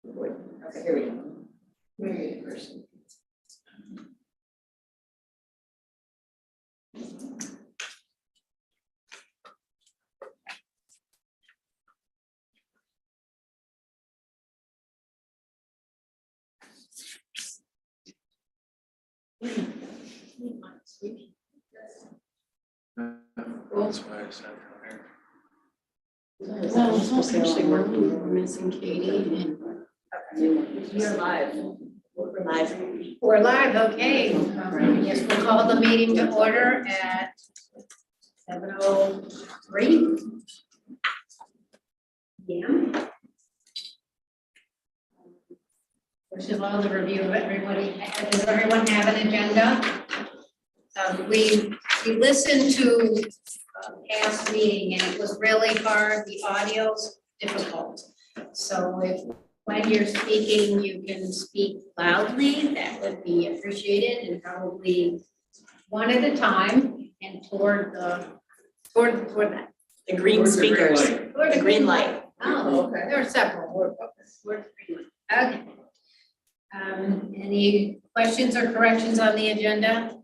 Okay, here we go. Very person. That's why I said here. Well, it's actually working. We're missing Katie and. You're live. We're live. We're live, okay. Yes, we'll call the meeting to order at 7:03. Yeah. First of all, the review of everybody, does everyone have an agenda? We listened to past meeting and it was really hard, the audio's difficult. So if when you're speaking, you can speak loudly, that would be appreciated, and probably one at a time and toward that. The green speakers, Toward the green light. Oh, okay, there are several, toward the green light, okay. Any questions or corrections on the agenda?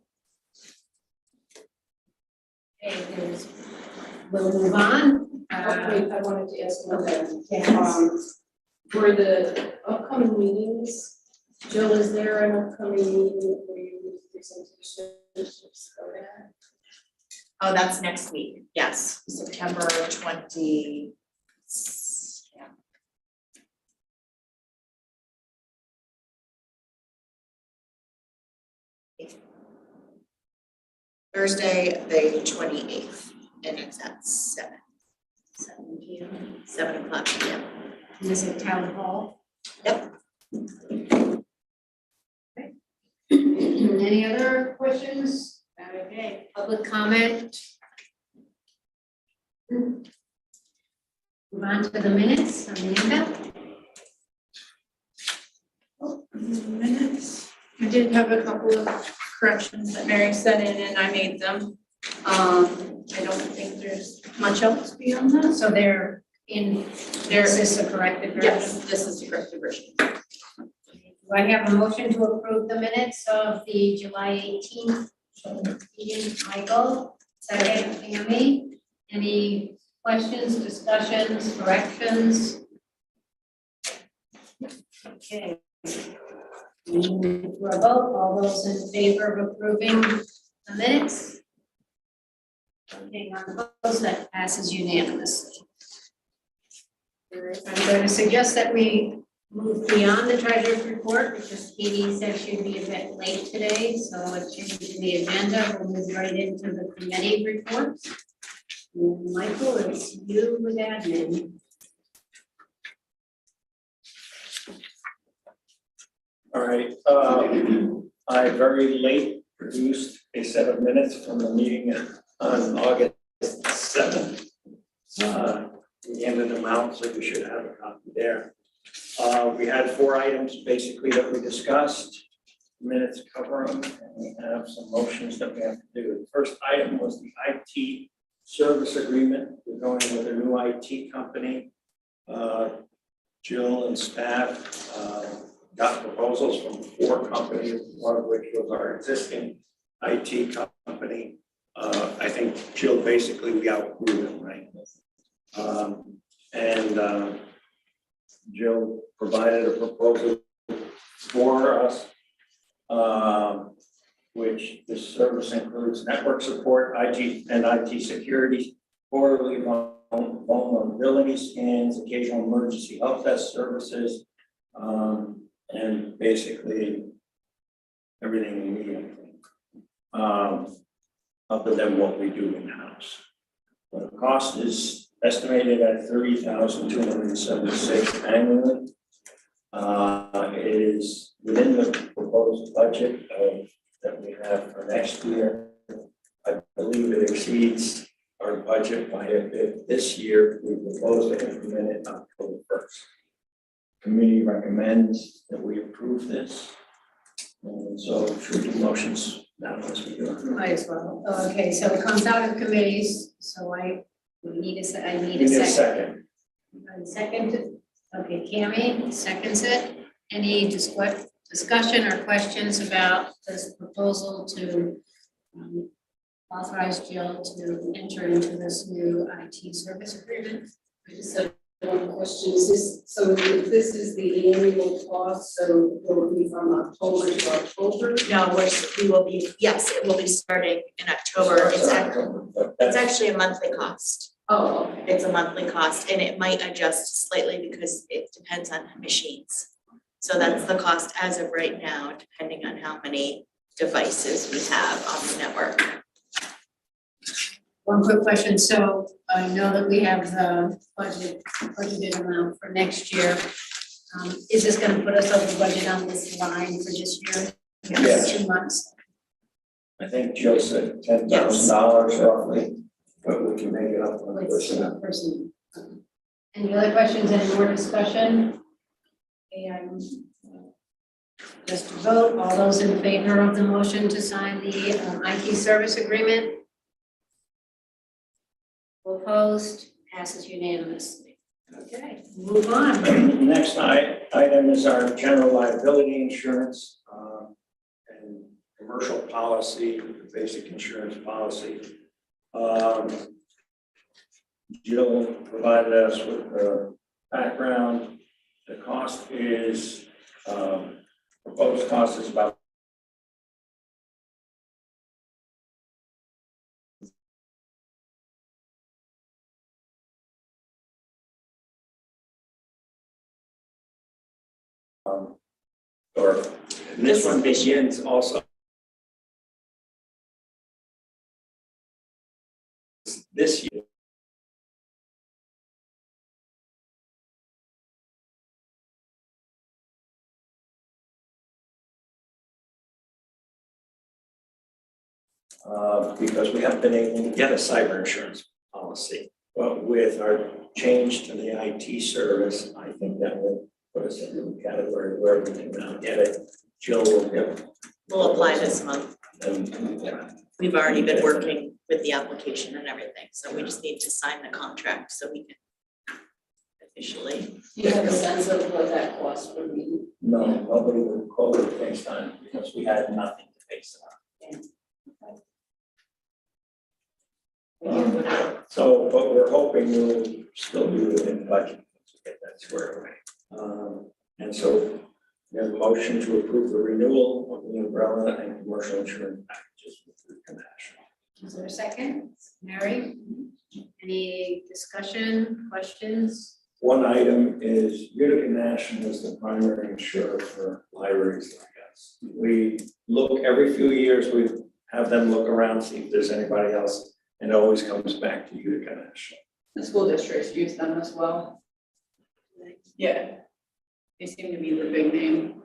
Okay, we'll move on. Wait, I wanted to ask one thing. Yes. For the upcoming meetings, Jill, is there an upcoming meeting where you do presentations for that? Oh, that's next week. Yes, September 20. Yeah. Thursday, the 28th, and it's at 7 p.m. 7 o'clock p.m. Is it town hall? Yep. Okay. Any other questions? Okay, public comment? Move on to the minutes, Amanda? Minutes. I did have a couple of corrections that Mary sent in and I made them. I don't think there's much else beyond that. So they're in, is this a corrected version? Yes, this is the corrected version. Do I have a motion to approve the minutes of the July 18th meeting? Michael, second, Tammy. Any questions, discussions, corrections? Okay. For a vote, all those in favor of approving the minutes? Okay, none opposed, that passes unanimously. I'm going to suggest that we move beyond the treasurer's report because Katie said she'd be a bit late today, so let's change the agenda. We'll move right into the committee reports. And Michael, it's you with admin. All right, I very late produced a set of minutes from the meeting on August 7th. We handed them out, so you should have a copy there. We had 4 items basically that we discussed. Minutes cover them, and we have some motions that we have to do. The first item was the IT service agreement. We're going with a new IT company. Jill and staff got proposals from 4 companies, one of which was our existing IT company. I think Jill basically we outgrew them, right? Jill provided a proposal for us, which this service includes network support, IT security, quarterly vulnerability scans, occasional emergency help desk services, and basically everything we need, other than what we do in-house. The cost is estimated at $30,276 annually. It is within the proposed budget that we have for next year. I believe it exceeds our budget by a bit this year. We propose to implement it October 1st. Committee recommends that we approve this. And so should do motions now as we go. Might as well. Okay, so it comes out of committees, so I need a We need a second. Second, Okay, Cammy seconds it. Any discussion or questions about this proposal to authorize Jill to enter into this new IT service agreement? I just have one question, is this, so if this is the annual cost, so will it be from October to October? No, we will be, yes, it will be starting in October. It's actually a monthly cost. Oh, okay. It's a monthly cost and it might adjust slightly because it depends on machines. So that's the cost as of right now, depending on how many devices we have on the network. One quick question, so I know that we have the budgeted amount for next year. Is this gonna put us over budget on this line for this year? Yes. 2 months? I think Jill said $10,000 roughly, but we can make it up on With personnel. person. Any other questions, any more discussion? And just to vote, all those in favor of the motion to sign the IT service agreement? Opposed, passes unanimously. Okay, move on. Next item is our general liability insurance and commercial policy, basic insurance policy. Jill provided us with the background. The cost is, proposed cost is about or this one begins also this year. Because we haven't been able to get a cyber insurance policy. But with our change to the IT service, I think that will put us in the category where we can now get it. Jill will get. We'll apply this month. And, We've already been working with the application and everything, so we just need to sign the contract so we can officially. Do you have a sense of what that cost would be? no, nobody would call it based on it because we had nothing to base it on. So, but we're hoping we'll still be within budget to get that squared away. And so we have a motion to approve the renewal of the umbrella and commercial insurance packages with Utica National. Is there a second? Mary? Any discussion, questions? One item is Utica National is the primary insurer for libraries like us. We look every few years, we have them look around, see if there's anybody else, and it always comes back to Utica National. The school districts use them as well. Yeah. They seem to be the big name.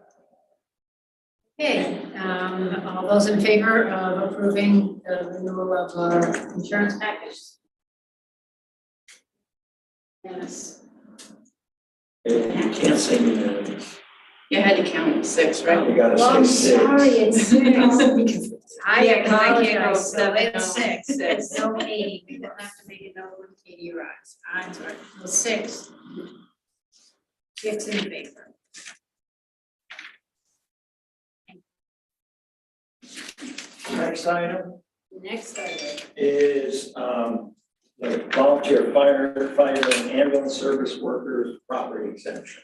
Okay, all those in favor of approving the renewal of our insurance package? Yes. You can't say unanimous. You had to count 6, right? You gotta Well, I'm say sorry, six. it's 6. I Yeah, 'cause I can't go apologize, so 7, it's no, 6. six. No, Katie, we will have to make a note when Katie arrives. I'm sorry, well, 6. 6 in favor. Next item Next item. is the volunteer firefighter and ambulance service workers property exemption.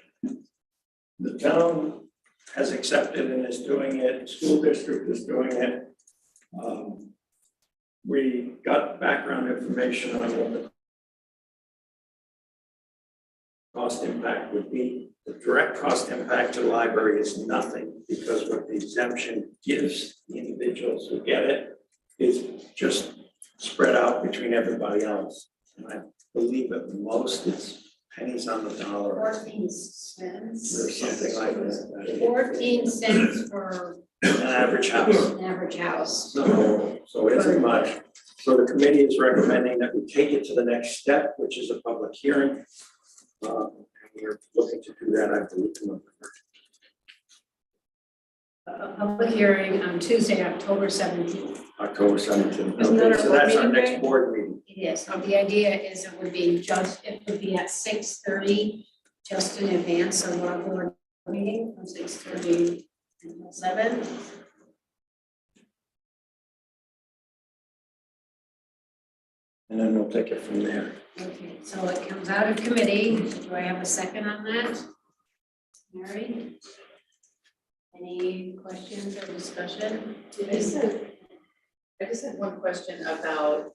The town has accepted and is doing it, school district is doing it. We got background information on what the cost impact would be. The direct cost impact to the library is nothing because what the exemption gives the individuals who get it is just spread out between everybody else. And I believe at most it's pennies on the dollar 14 cents. or something like that. 14 cents for An average house. an average house. So it isn't much. So the committee is recommending that we take it to the next step, which is a public hearing. And we're looking to do that, I believe, tomorrow. A public hearing on Tuesday, October 17th. October 17th. Isn't that Okay, our so board that's our meeting next day? board meeting. It is. So the idea is it would be at 6:30 just in advance of our board meeting from 6:30 until 7. And then we'll take it from there. Okay, so it comes out of committee. Do I have a second on that? Mary? Any questions or discussion? I just had one question about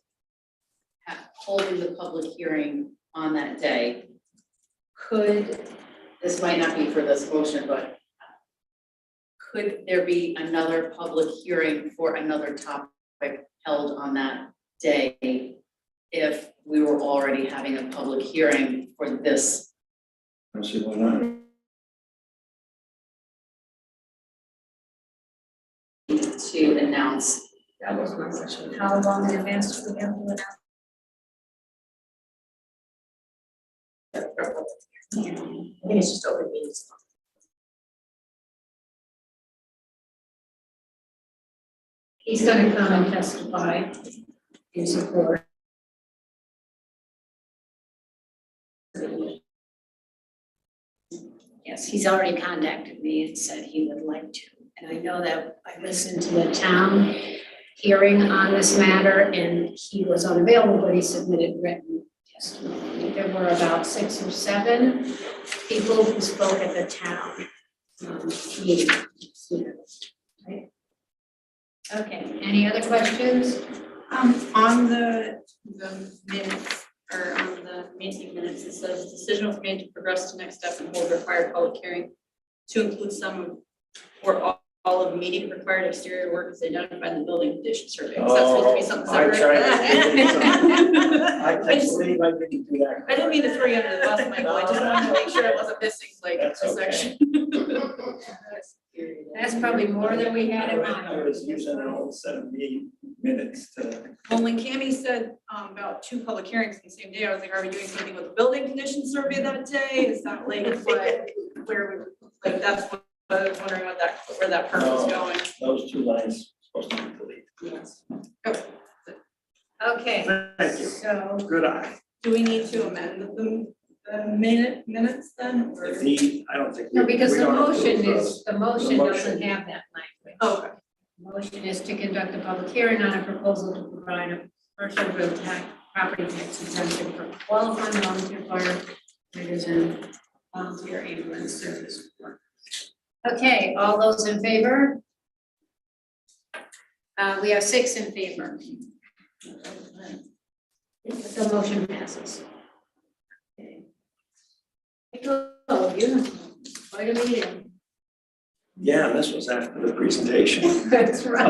holding the public hearing on that day. This might not be for this motion, but could there be another public hearing for another topic held on that day if we were already having a public hearing for this? I don't see why not. To announce? That was my question. How long in advance do we have to announce? I think it's just open meetings. He's gonna come and testify in support. Yes, he's already contacted me and said he would like to. And I know that I listened to the town hearing on this matter and he was unavailable, but he submitted written testimony. There were about 6 or 7 people who spoke at the town meeting. Right? Okay, any other questions? On the minutes, or on the meeting minutes, it says decision was made to progress to next step and hold required public hearing to include some of, or all of meeting required exterior work as identified in the building condition survey. Is that supposed to be something I separate? I can't believe I didn't do that. I didn't mean to throw you under the bus, Michael, I just wanted to make sure I wasn't missing like a That's okay. section. That's probably more than we had in I mind. was using an old set of minutes to. Well, when Cammie said about 2 public hearings on the same day, I was like, are we doing something with the building condition survey that day? Is that like where, like, that's what I was wondering where that part was going. Those 2 lines supposed to be deleted. Yes. Okay. Okay, Thank you. so Good eye. Do we need to amend the minutes then? or- I don't think. no, because we the don't motion approve is, the motion motion. doesn't have that language. Okay. Motion is to conduct a public hearing on a proposal to provide a partial real tax, property tax exemption for qualifying volunteer firefighters and volunteer ambulance service workers. Okay, all those in favor? We have 6 in favor. The motion passes. Okay. Oh, you, quite a meeting. Yeah, and this was after the presentation. That's right.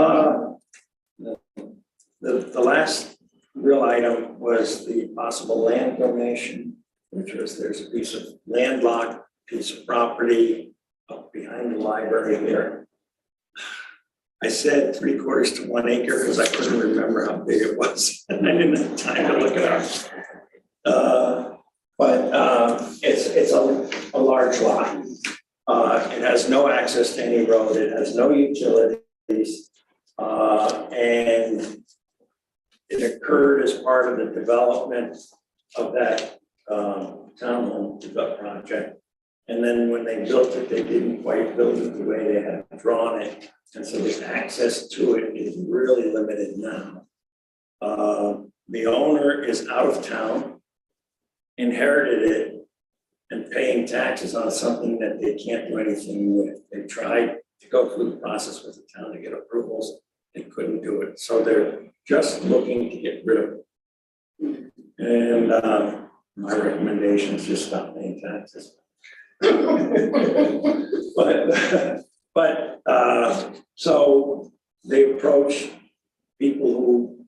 The last real item was the possible land donation, which was there's a piece of landlocked piece of property up behind the library there. I said 3/4 to 1 acre because I couldn't remember how big it was. And I didn't have time to look it up. But it's a large lot. It has no access to any road. It has no utilities. And it occurred as part of the development of that townhome project. And then when they built it, they didn't quite build it the way they had drawn it. And so the access to it is really limited now. The owner is out of town, inherited it, and paying taxes on something that they can't do anything with. They tried to go through the process with the town to get approvals, they couldn't do it. So they're just looking to get rid of it. And my recommendation is just stop paying taxes. But so they approach people who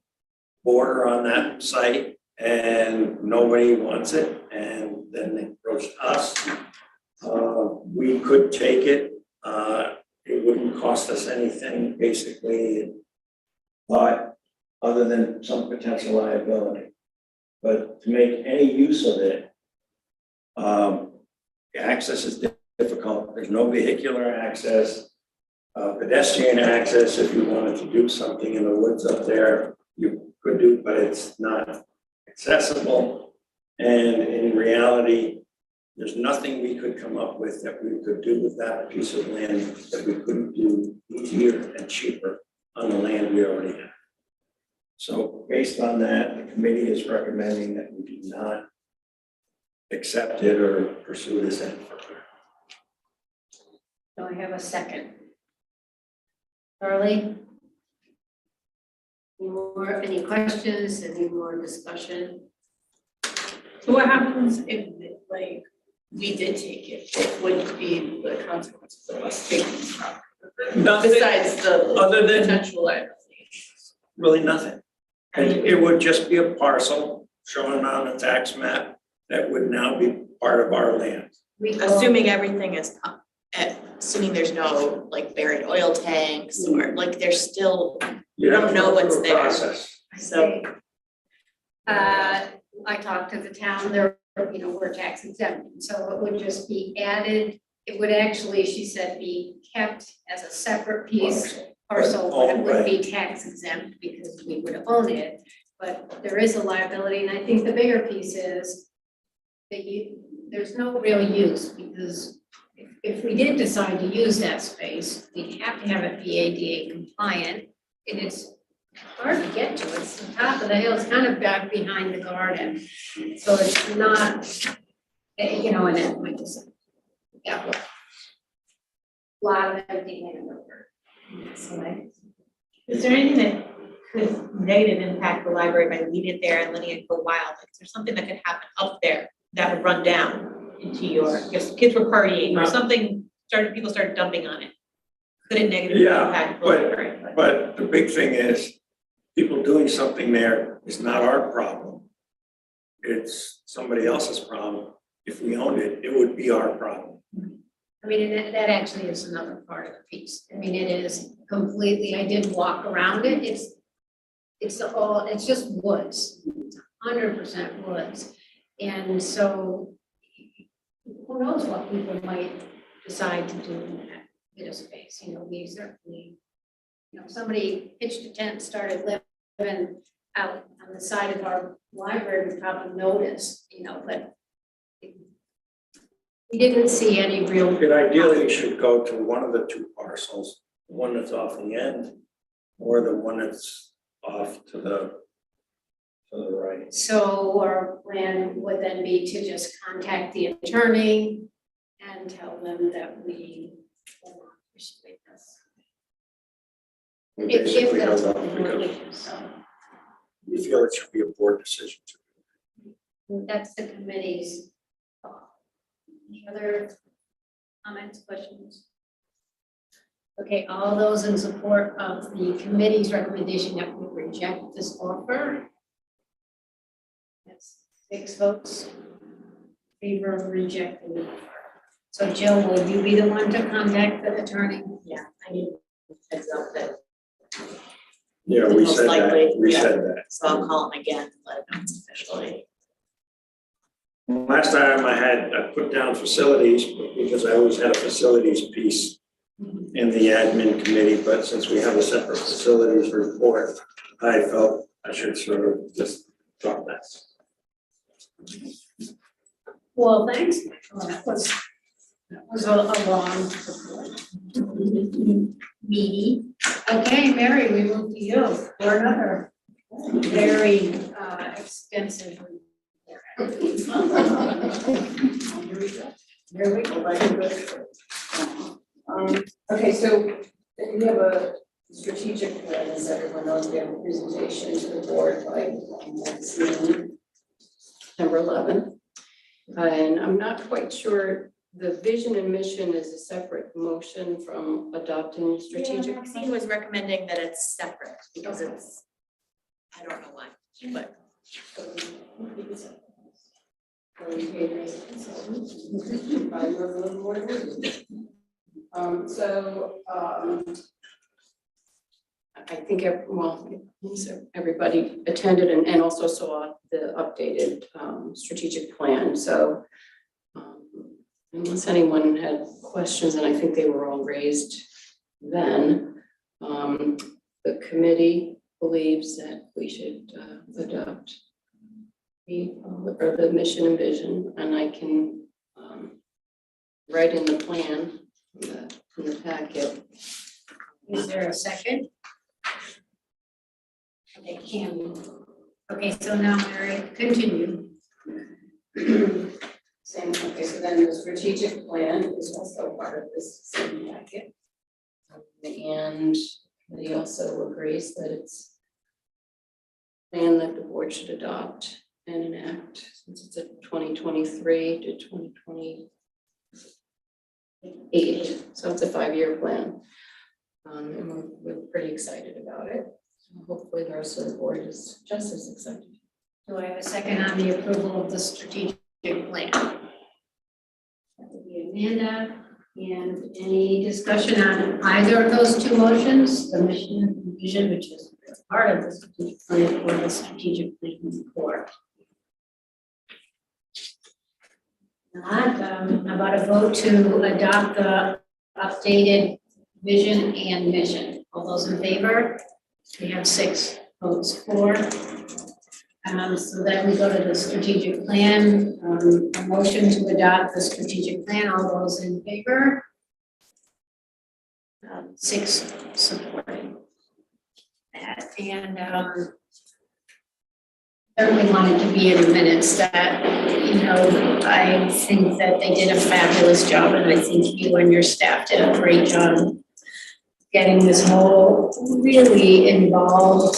border on that site and nobody wants it. And then they approached us. We could take it. It wouldn't cost us anything, basically, but other than some potential liability. But to make any use of it, access is difficult. There's no vehicular access, pedestrian access. If you wanted to do something in the woods up there, you could do, but it's not accessible. And in reality, There's nothing we could come up with that we could do with that piece of land that we couldn't do easier and cheaper on the land we already have. So based on that, the committee is recommending that we do not accept it or pursue this any further. Do I have a second? Charlie? Any questions, any more discussion? So what happens if, like, we did take it? What would be the consequences of us taking this property? Nothing. Besides the Other than potential liability. really nothing. And it would just be a parcel shown on a tax map that would now be part of our land. Assuming everything is, assuming there's no like buried oil tanks or like there's still, You don't have to know go through what's a there. process. so. I talked to the town, they're, we're tax exempt, so it would just be added. It would actually, she said, be kept as a separate piece parcel, but it would be tax exempt because we would own it. But there is a liability, and I think the bigger piece is that there's no real use, because if we did decide to use that space, we'd have to have it be ADA compliant, and it's hard to get to. It's the top of the hill, it's kind of back behind the garden, so it's not, and it might just, yeah. Lot of empty land over. So Is there anything that could negative impact the library by leaving it there and letting it go wild? Like, is there something that could happen up there that would run down into if kids were partying or something, people started dumping on it? Could it negatively impact the library? But the big thing is, people doing something there is not our problem. It's somebody else's problem. If we owned it, it would be our problem. I mean, and that actually is another part of the piece. I mean, it is completely, I did walk around it. It's just woods, 100% woods. And so who knows what people might decide to do in that bit of space. We certainly, somebody pitched a tent, started living out on the side of our library, we probably noticed, but we didn't see any real. It ideally should go to one of the two parcels, the one that's off the end or the one that's off to the right. So our plan would then be to just contact the attorney and tell them that we will not pursue this. We If basically that's held what off we want to because do, so we feel it should be a board decision. that's the committee's thought. Any other comments, questions? Okay, all those in support of the committee's recommendation that we reject this offer? That's 6 votes in favor of rejecting the offer. So Jill, will you be the one to contact the attorney? Yeah, I need heads up that. Yeah, we Most said likely, that, we yeah. said that. So I'll call him again, and let him know it's officially. Last time I put down facilities because I always had a facilities piece in the admin committee, but since we have a separate facilities report, I felt I should sort of just drop that. Well, thanks. Well, that was a long report. Meaty. Okay, Mary, we move to you for another very extensive report. Here we go. Okay, so we have a strategic plan, as everyone knows, we have a presentation to the board by next meeting, September 11th. And I'm not quite sure, the vision and mission is a separate motion from adopting strategic. Maxine was recommending that it's separate because it's, I don't know why, but. I think, everybody attended and also saw the updated strategic plan, so unless anyone had questions, and I think they were all raised then, the committee believes that we should adopt the mission and vision, and I can right in the plan, in the packet. Is there a second? Okay, Kim. Okay, so now Mary, continue. Same, okay, so then the strategic plan is also part of this same packet. And he also agrees that it's a plan that the board should adopt and enact, since it's a 2023 to 2028, so it's a 5-year plan. And we're pretty excited about it. Hopefully the rest of the board is just as excited. Do I have a second on the approval of the strategic plan? That would be Amanda. And any discussion on either of those two motions, the mission and vision, which is part of the strategic plan, or the strategic plan report? Not, about a vote to adopt the updated vision and mission. All those in favor? We have 6 votes for. So then we go to the strategic plan, a motion to adopt the strategic plan. All those in favor? 6 supporting that. And certainly wanted to be in the minutes that, you know, I think that they did a fabulous job, and I think you and your staff did a great job getting this whole really involved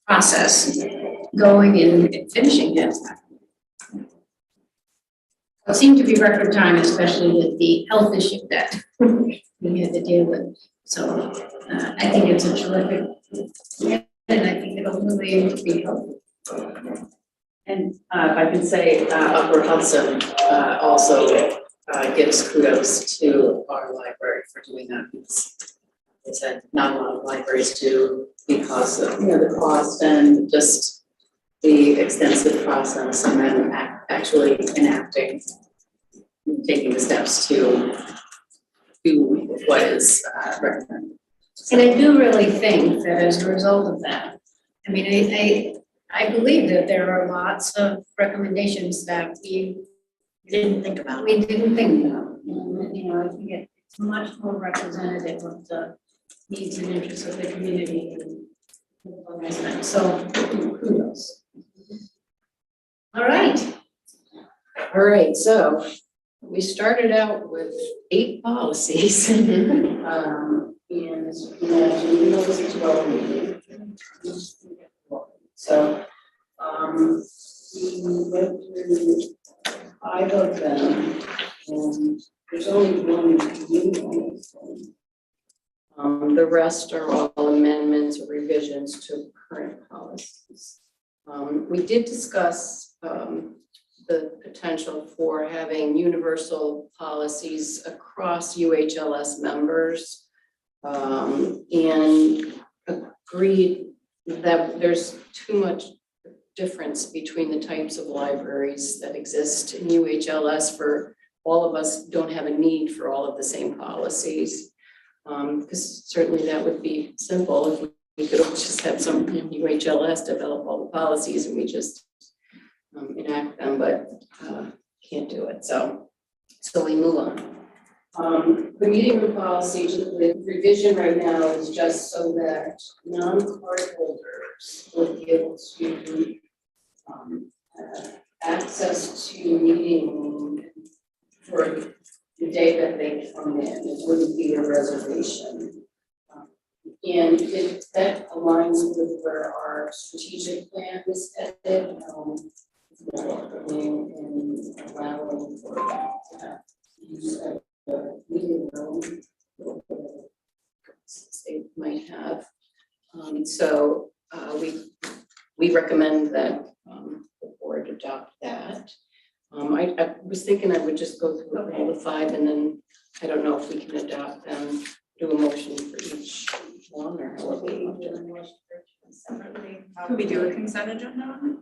process going and finishing it. It seemed to be record time, especially with the health issue that we had to deal with. So I think it's a terrific, and I think it'll really be helpful. And if I can say, Upper Hudson also gives kudos to our library for doing that. It's had not a lot of libraries do because of, you know, the cost and just the extensive process, and then actually enacting, taking the steps to do what is recommended. And I do really think that as a result of that, I mean, I believe that there are lots of recommendations that we Didn't think about. We didn't think about. You know, I think it's much more representative of the needs and interests of the community and the residents. So kudos. All right. All right, so we started out with 8 policies. And as you can imagine, we know this is well needed. So we went through 5 of them, and there's only one new one. The rest are all amendments or revisions to current policies. We did discuss the potential for having universal policies across UHLS members, and agreed that there's too much difference between the types of libraries that exist in UHLS for all of us don't have a need for all of the same policies. Because certainly that would be simple if we could all just have some UHLS develop all the policies and we just enact them, but can't do it. So we move on. The meeting room policy, the revision right now is just so that non-card holders will be able to access to meeting room for the day that they come in. It wouldn't be a reservation. And if that aligns with where our strategic plan is headed, welcoming and allowing for use of the meeting room they might have. So we recommend that the board adopt that. I was thinking I would just go through all the 5, and then I don't know if we can adopt them, do a motion for each one, or however we want to do it. Separately. Could we do a consent agenda?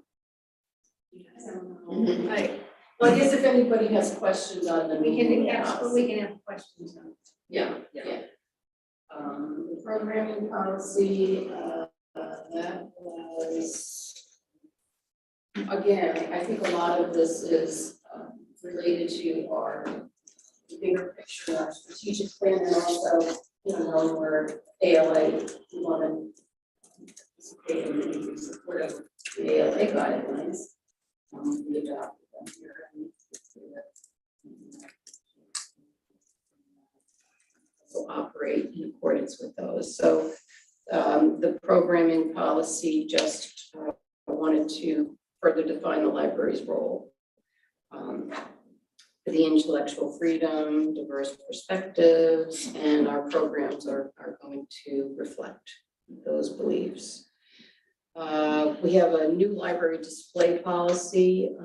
Right. Well, I guess if anybody has questions on them. We can have questions on. Yeah. The programming policy, that was, again, I think a lot of this is related to our bigger picture, our strategic plan, and also, when we're ALA, we want to participate in the support of the ALA guidelines. We adopted them here and so operate in accordance with those. So the programming policy just wanted to further define the library's role. The intellectual freedom, diverse perspectives, and our programs are going to reflect those beliefs. We have a new library display policy,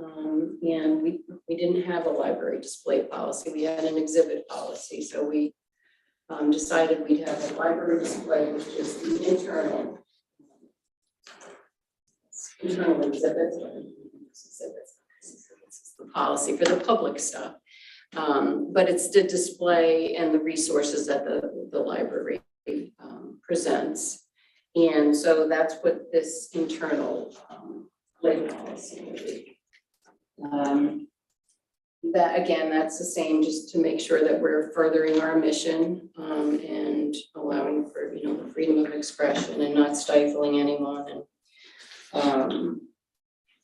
and we didn't have a library display policy. We had an exhibit policy, so we decided we'd have a library display, which is the internal exhibits. It's the policy for the public stuff, but it's the display and the resources that the library presents. And so that's what this internal label policy will be. That again, that's the same, just to make sure that we're furthering our mission and allowing for the freedom of expression and not stifling anyone, and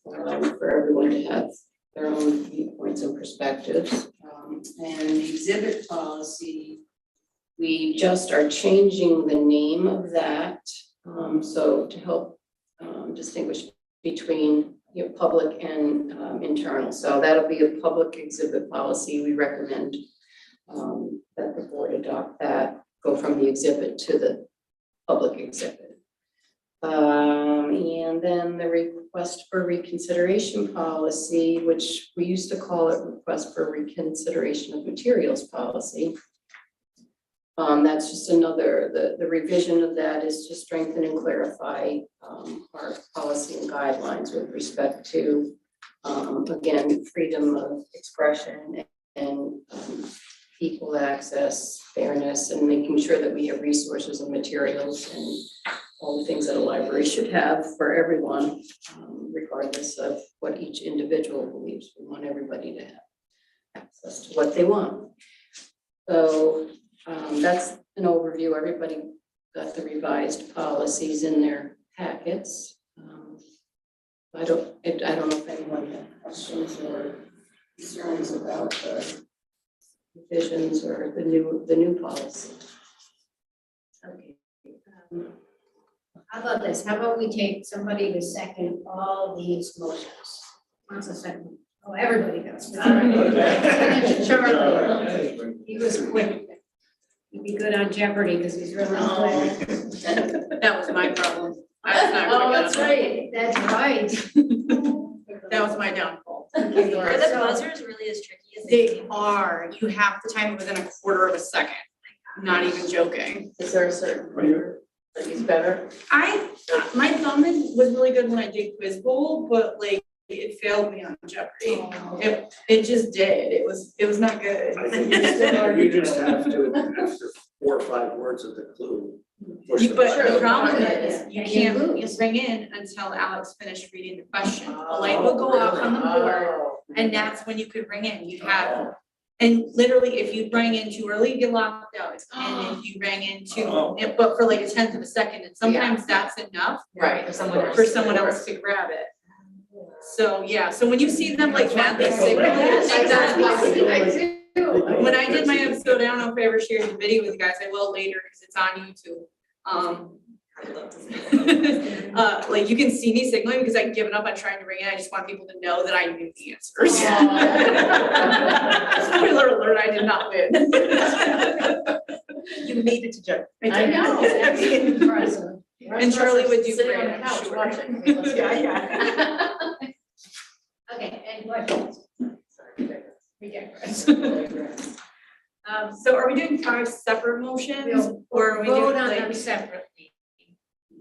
allowing for everyone to have their own viewpoints and perspectives. And the exhibit policy, we just are changing the name of that. So to help distinguish between public and internal. So that'll be a public exhibit policy. We recommend that the board adopt that, go from the exhibit to the public exhibit. And then the request for reconsideration policy, which we used to call it request for reconsideration of materials policy. That's just another, the revision of that is to strengthen and clarify our policy and guidelines with respect to, again, freedom of expression and equal access, fairness, and making sure that we have resources and materials and all the things that a library should have for everyone, regardless of what each individual believes. We want everybody to have access to what they want. So that's an overview. Everybody got the revised policies in their packets. I don't know if anyone had questions or concerns about the revisions or the new policy. Okay. How about this? How about we take somebody to second all these motions? Wants a second? Oh, everybody does. All right. Charlie, he was quick. He'd be good on Jeopardy because he's really quick. That was my problem. I was not quick Oh, that's enough. right. That's right. That was my downfall. Are the buzzers really as tricky as they They seem? are, you have to time it within a quarter of a second. Not even joking. Is there a certain order that is better? My thumb was really good when I did Quiz Bowl, but like it failed me on Jeopardy. It just did. It was not good. I think you just have to, after 4 or 5 words of the clue. push the But button. the problem is, you And you can't lose. bring in until Alex finished reading the question. A light will go off on the board, and that's when you could ring in. You have, and literally, if you rang in too early, you get locked out. And if you rang in too, but for like a tenth of a second, and sometimes that's enough Right. for someone else to grab it. So, yeah, so when you see them like madly signal, when I did my episode, I don't know if I ever shared the video with you guys, I will later because it's on YouTube. Like you can see me signaling because I've given up on trying to ring in. I just want people to know that I knew the answers. Spoiler alert, I did not win. You made it to judge. I know, that's impressive. And Charlie would do Sitting great, on the I'm couch sure. watching. Let's go. Yeah. Okay, any questions? We digress. So are we doing 5 separate motions or are we Vote doing on like? them separately.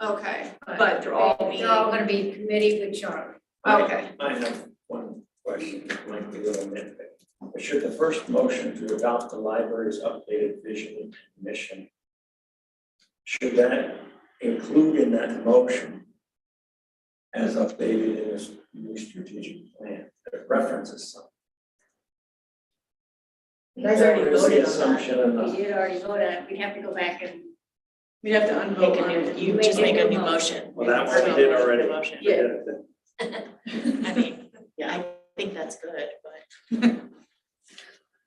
Okay, but they're all They're all gonna be committee with Charlie. Okay. I have one question, it might be a little nitpick. Should the first motion to adopt the library's updated vision and mission, should that include in that motion as updated in this new strategic plan that references something? You guys already That was the voted on that. assumption and We did already vote on it, we'd have to go back and. We'd have to Make unvote a on new, it. you Make just a make a new new motion. motion. well, that one we did already. Motion. Yeah. I mean, yeah, I think that's good, but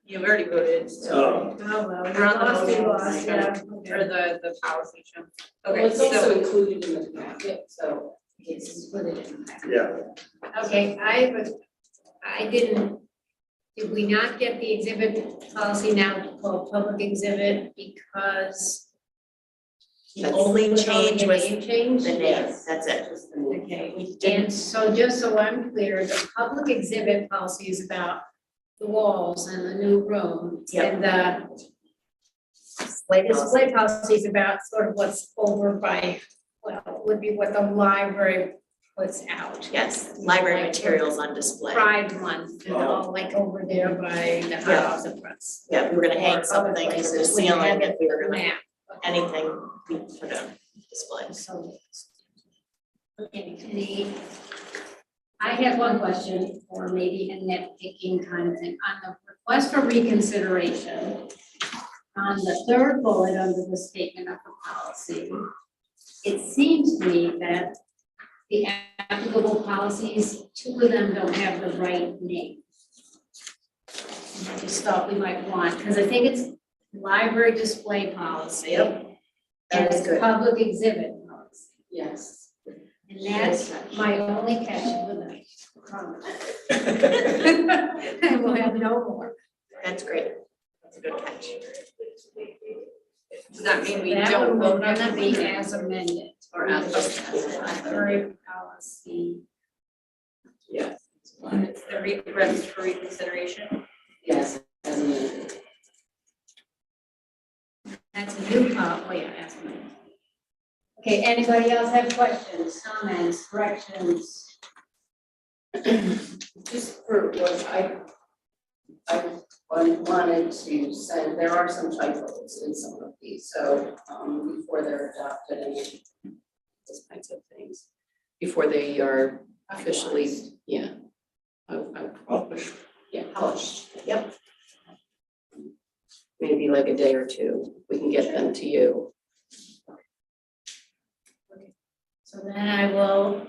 You've already voted, so. So, Oh, well, We're on the motion, yeah. Or the policy show. Well, Okay, it's also so, included in the packet, so. It's split it in half. yeah, Okay, did we not get the exhibit policy now called public exhibit because? the only was change a was name change? the name, Yes. that's it. Okay, We didn't, and so just so I'm clear, the public exhibit policy is about the walls and the new room. Yep. And the display policy. display policy is about sort of what's over by, well, would be what the library puts out. Yes, library materials on display. Pride month, you know, like over there by the Yeah. house of press. Yeah, we were gonna Or hang other something from the places where you ceiling, have if we were the gonna, map. anything we put on display. So. Okay, I have one question, or maybe a nitpicking kind of thing, on the request for reconsideration. On the third bullet under the statement of the policy, it seems to me that the applicable policies, two of them don't have the right name. And I just thought we might want, because I think it's library display policy. Yep. And That is it's good. public exhibit policy. Yes. And that's my only catch with it. I will have no more. That's great. That's a good catch. does that mean we That don't one will vote on never that be one? as amended. Or as Library policy. Yes. It's the request for reconsideration. Yes, as amended. That's a new oh yeah, as amended. Okay, anybody else have questions, comments, corrections? Just for what I wanted to send, there are some typos in some of these, so, before they're adopted and those kinds of things. Before they are officially, yeah. published. Yeah, published, yep. Maybe like a day or two, we can get them to you. So then I will,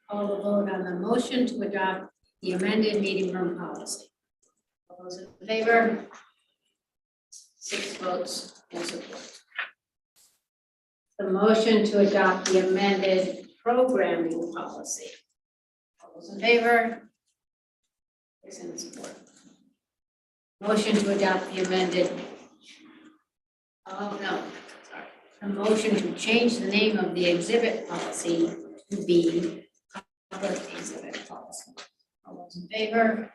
call the vote on the motion to adopt the amended meeting room policy. All those in favor? 6 votes in support. The motion to adopt the amended programming policy. All those in favor? 6 in support. Motion to adopt the amended, oh, no, sorry. A motion to change the name of the exhibit policy to be public exhibit policy. All those in favor?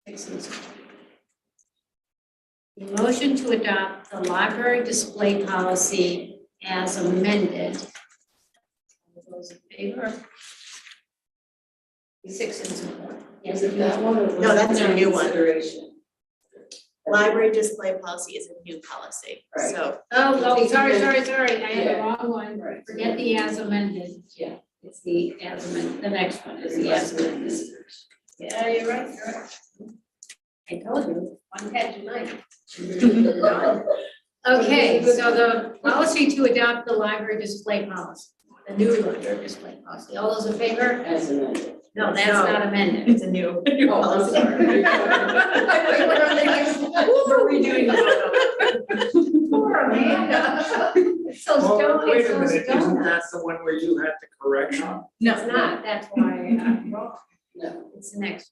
6 in support. The motion to adopt the library display policy as amended. All those in favor? 6 in support. Is it that one or? was No, that's it a new one. consideration? Library display policy is a new policy, Right. so Oh, sorry, I had the Yeah. wrong one. Right. Forget the as amended. Yeah. It's the as amended, the next one is the as amended. Yeah, you're right. I told you, one catch tonight. Okay, so the policy to adopt the library display policy, the new library display policy. All those in favor? As amended. No, that's not amended. it's a new Oh, I'm sorry. We're redoing the Poor Amanda. It's so stone, Wait it's a so minute, isn't stone. that the one where you had the correction? It's not, that's why I'm wrong. No, It's the next.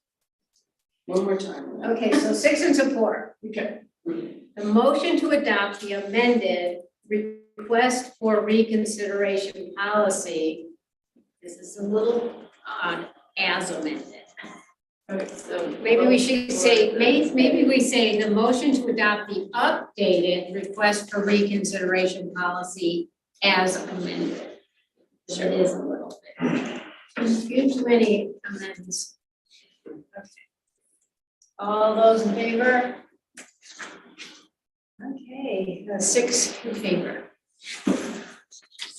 one more time. Okay, so 6 in support. Okay. The motion to adopt the amended request for reconsideration policy. This is a little odd, as amended. Okay, so. Maybe we should say, maybe we say the motion to adopt the updated request for reconsideration policy as amended. So it is a little bit. Too many amendments. Okay. All those in favor? Okay, 6 in favor.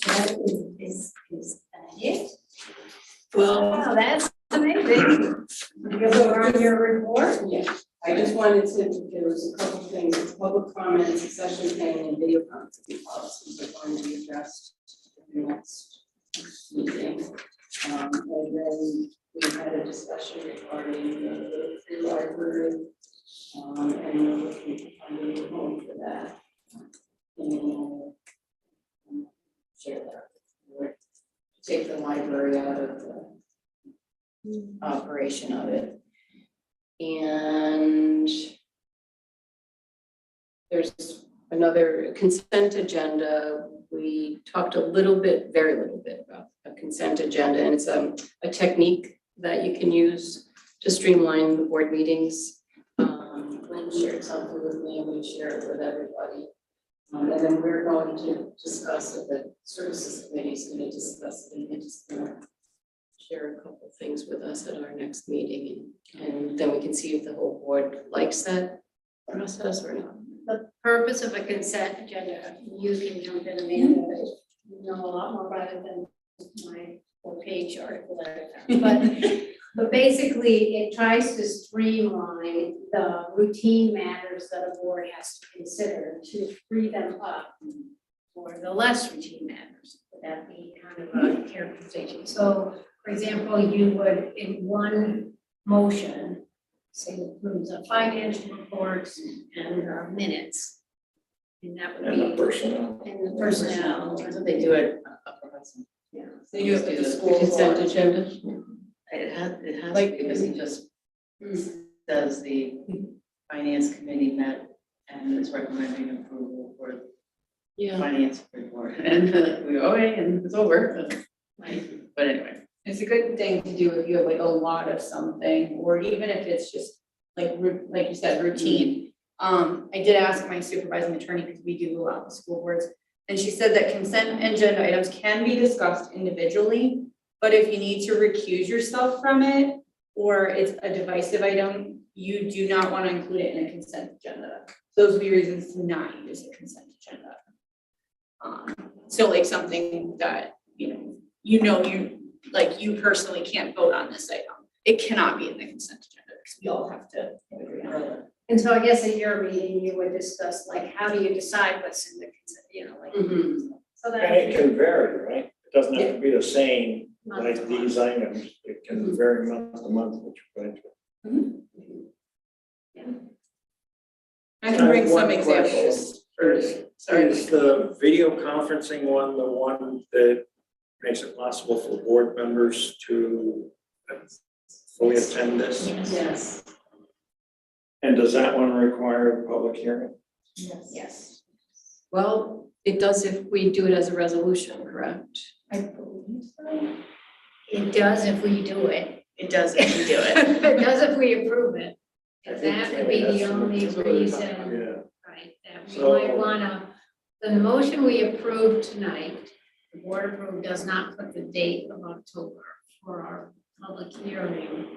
That is that it? Well, Wow, that's amazing. You're on your report? Yeah. I just wanted to, there was a couple things, public comments, succession planning, and video conferencing policies are going to be addressed in the next meeting. And then we had a discussion regarding the free library, and we're looking to find a new home for that. And share that. We're- Take the library out of the operation of it. And there's another consent agenda. We talked a little bit, very little bit about a consent agenda, and it's a technique that you can use to streamline the board meetings. Lynn shared something with me and we shared it with everybody. And then we're going to discuss it, the services committee is going to discuss it, and we're just going to share a couple of things with us at our next meeting, and then we can see if the whole board likes that process or not. The purpose of a consent agenda, you can jump in, Amanda, you know a lot more about it than my 4-page article that I found. But basically, it tries to streamline the routine matters that a board has to consider to free them up for the less routine matters. Would that be kind of a characterization? So, for example, you would, in one motion, say approves of financial reports and minutes. And that would And the be, personnel. and the personnel. That's what they do at Upper Hudson. Yeah. They do it with the The school. Consent agenda. It has Like- to, because he just says the finance committee met and is recommending approval for the Yeah, finance report. And we go, okay, and it's over. But anyway. It's a good thing to do if you have like a lot of something, or even if it's just like, like you said, routine. I did ask my supervising attorney, because we do a lot with school boards, and she said that consent agenda items can be discussed individually, but if you need to recuse yourself from it, or it's a divisive item, you do not want to include it in a consent agenda. Those would be reasons to not use a consent agenda. So like something that, you personally can't vote on this item. It cannot be in the consent agenda, because we all have to agree on it. And so I guess at your meeting, you would discuss like, how do you decide what's in the consent, like. So And it that. can vary, right? It doesn't have to be the same, like these items. It can vary month to month, which you put into it. I can bring have some one examples. Is the video conferencing one the one that makes it possible for board members to fully attend this? Yes. And does that one require a public hearing? Yes. well, it does if we do it as a resolution, correct? I believe so. It does if we do it. It does if you do it. It does if we approve it. I And think that would be the that's only what we're reason, talking about. right, that we So- might wanna, the motion we approved tonight, the board approved does not put the date of October for our public hearing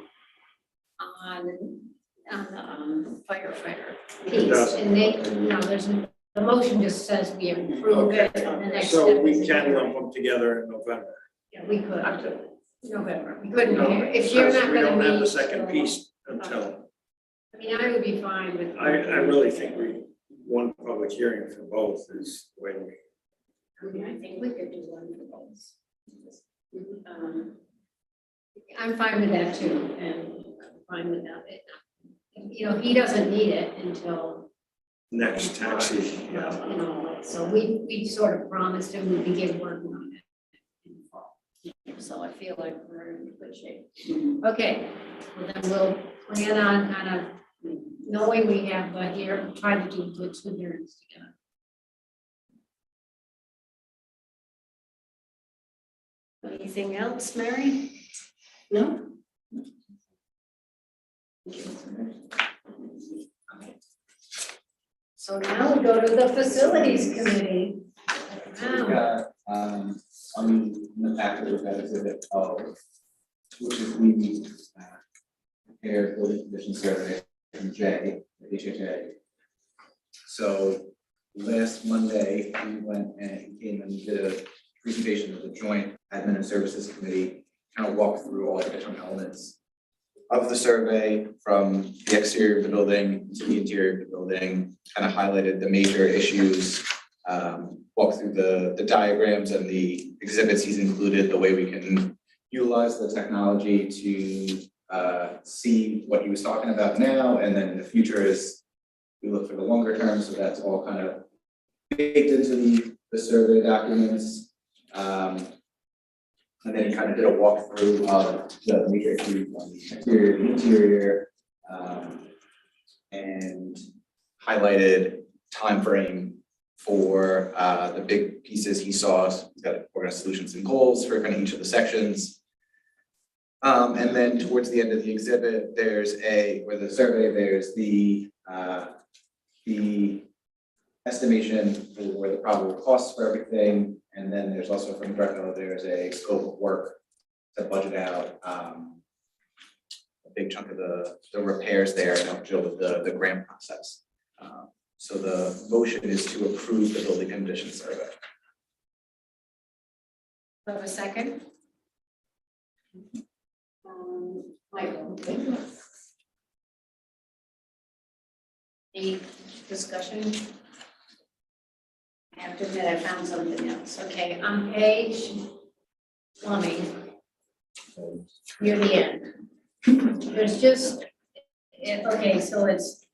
on the firefighter piece. doesn't. And they, no, the motion just says we approve it, and the next step So we is. can lump them together in November. Yeah, we could. November, we couldn't, No, if you're because not we gonna don't have the meet second till- piece until, I mean, I would be fine with. I really think one public hearing for both is the way we. I mean, I think we could do one for both. I'm fine with that too, and I'm fine with that. He doesn't need it until. Next tax season, yeah. So we sort of promised him we'd begin working on it in the fall. So I feel like we're in good shape. Okay, well then we'll plan on kind of knowing we have here, try to do the 2 hearings together. Anything else, Mary? No? So now we go to the facilities committee. Wow. On the packet, we've got exhibit O, which is the air building condition survey from J, the HHA. So last Monday, we went and came and did a presentation of the joint admin and services committee, kind of walked through all the different elements of the survey from the exterior of the building to the interior of the building, kind of highlighted the major issues, walked through the diagrams and the exhibits he's included, the way we can utilize the technology to see what he was talking about now, and then in the future is we look for the longer term, so that's all kind of baked into the survey documents. And then he kind of did a walkthrough of the major issues on the exterior, the interior, and highlighted timeframe for the big pieces he saw. He's got organized solutions and goals for kind of each of the sections. And then towards the end of the exhibit, there's where the survey, there's the estimation for the probable costs for everything. And then there's also from Greco, there's a scope of work to budget out a big chunk of the repairs there and help deal with the grant process. So the motion is to approve the building condition survey. Have a second? Michael. Any discussion? I have to admit, I found something else. Okay, on page plumbing, near the end, there's just, okay, so it's,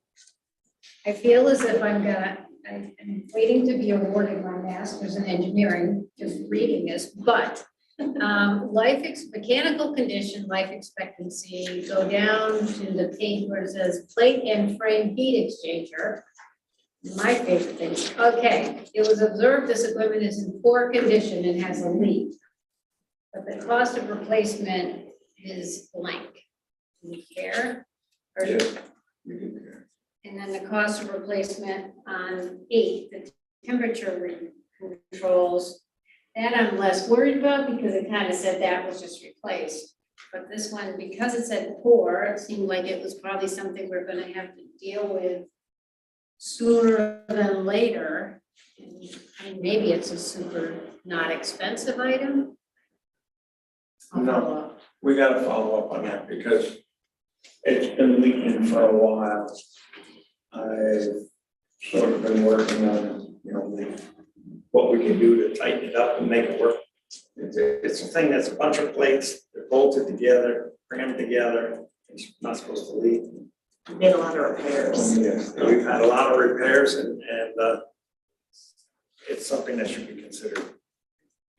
I feel as if I'm waiting to be awarded my master's in engineering, just reading this, but mechanical condition, life expectancy, go down to the page where it says plate and frame heat exchanger. My favorite thing. Okay, it was observed this equipment is in poor condition and has a leak. But the cost of replacement is blank. Do you care? Or- And then the cost of replacement on 8, the temperature controls, that I'm less worried about because it kind of said that was just replaced. But this one, because it said poor, it seemed like it was probably something we're gonna have to deal with sooner than later. And maybe it's a super not expensive item. I'll No. follow up. We gotta follow up on that because it's been leaking for a while. I've sort of been working on, what we can do to tighten it up and make it work. It's a thing that's a bunch of plates, they're bolted together, crammed together, it's not supposed to leak. We made a lot of repairs. Yes, we've had a lot of repairs and it's something that should be considered,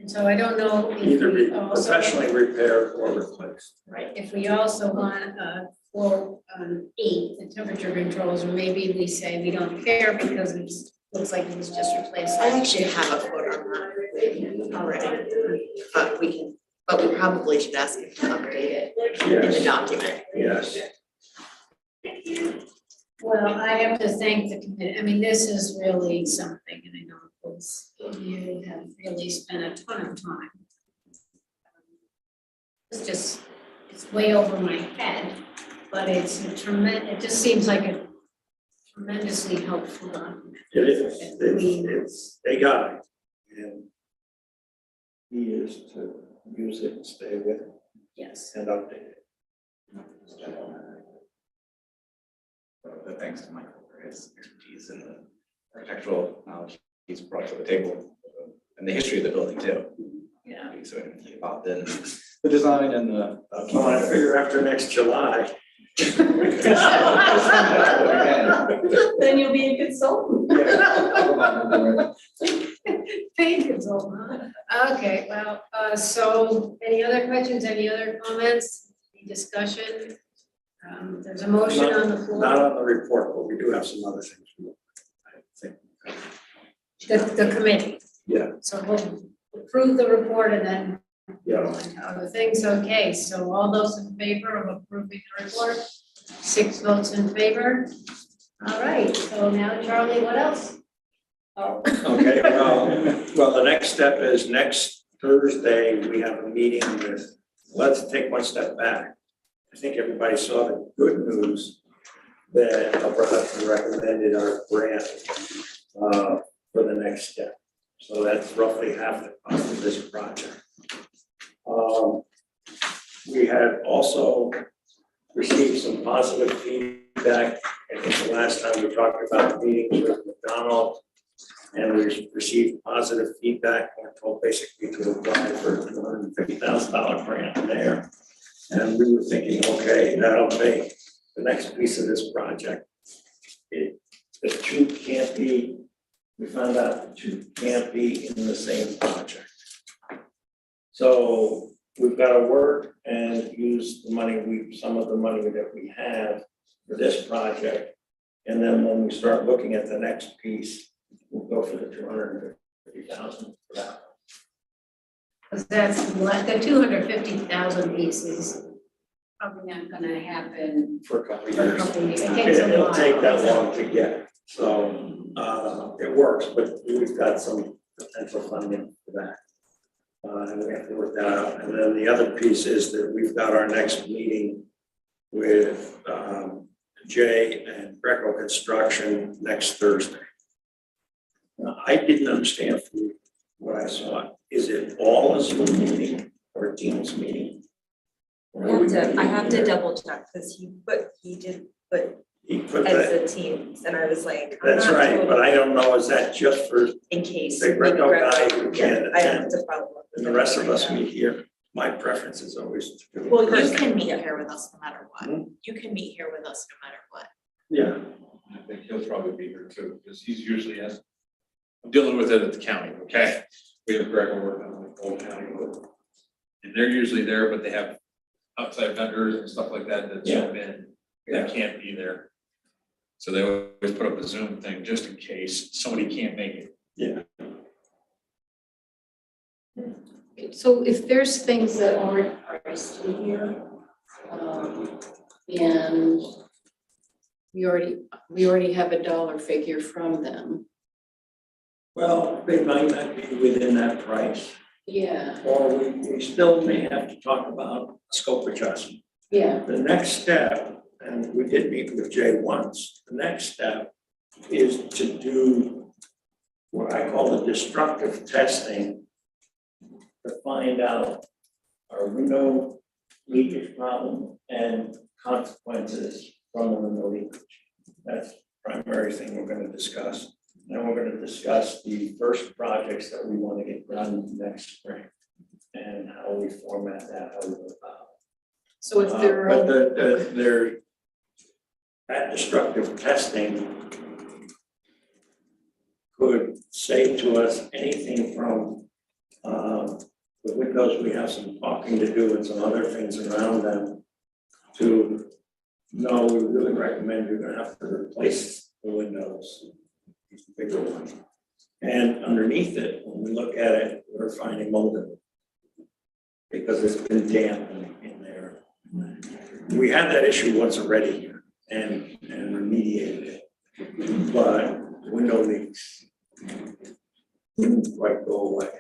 And so I don't know if either we be also, professionally repaired or replaced. right, if we also want for 8, the temperature controls, or maybe we say we don't care because it looks like it was just replaced. I actually have a photo on that already, but we probably should ask him to update it in the Yes, document. yes. Well, I have to thank the committee. I mean, this is really something, and I know folks, you have really spent a ton of time. It's way over my head, but it's a it just seems like a tremendously helpful document. It is, it's a guy, and he is to use it and stay with it Yes. and update it. The thanks to Michael for his expertise in the architectural knowledge he's brought to the table and the history of the building too. Yeah. So involved in the design and the. Well, I figure after next July. Then you'll be a consultant. Paid consultant, huh? Okay, well, so any other questions, any other comments, any discussion? There's a motion on the floor. Not on the report, but we do have some other things. I think. The committee. Yeah. So we'll approve the report and then Yeah. go on to other things. Okay, so all those in favor of approving the report? 6 votes in favor. All right, so now Charlie, what else? Oh, Okay, well, the next step is next Thursday, we have a meeting with, let's take one step back. I think everybody saw the good news that Upper Hudson recommended our grant for the next step. So that's roughly half the cost of this project. We had also received some positive feedback. I think the last time we talked about the meetings with McDonald, and we received positive feedback. We're told basically to apply for a $250,000 grant there. And we were thinking, okay, that'll make the next piece of this project. The two can't be, we found out the two can't be in the same project. So we've got to work and use the money, some of the money that we have for this project. And then when we start looking at the next piece, we'll go for the $250,000 for that. Because that's like the 250,000 pieces probably not gonna happen For a couple of for a years. couple of years. It takes a It'll while. take that long to get, so, it works, but we've got some potential funding for that. And we have to work that out, and then the other piece is that we've got our next meeting with, Jay and Greco Construction next Thursday. Now, I didn't understand from what I saw, is it all a Zoom meeting or a Teams meeting? I have to double check, because he did put He put as that, a Teams, and I was like, I'm that's not right, but totally- I don't know, is that just for, in case. the Greco maybe guy Greco- who can't yeah, I have attend. to follow up. with and the him rest of on us that. meet here? My preference is always to do it. Well, you personally. can meet here with us no matter what. Hmm? You can meet here with us no matter what. Yeah, I think he'll probably be here too, because he's usually in. I'm dealing with it at the county, okay? We have Greg working on the whole county. And they're usually there, but they have outside vendors and stuff like that that jump in, that can't be there. So they always put up a Zoom thing just in case somebody can't make it. yeah. So if there's things that aren't priced in here, and we already have a dollar figure from them. Well, they might not be within that price, Yeah, or we still may have to talk about scope adjustment. yeah, The next step, and we did meet with Jay once, the next step is to do what I call the destructive testing to find out our window leakage problem and consequences from the window leakage. That's the primary thing we're gonna discuss. Then we're gonna discuss the first projects that we want to get done next spring and how we format that, how we go about it. so if there are. But that destructive testing could say to us anything from, the windows, we have some talking to do and some other things around them, to, no, we really recommend you're gonna have to replace the windows, these bigger ones. And underneath it, when we look at it, we're finding mold because it's been damp in there. We had that issue once already here and remediated it, but window leaks didn't quite go away.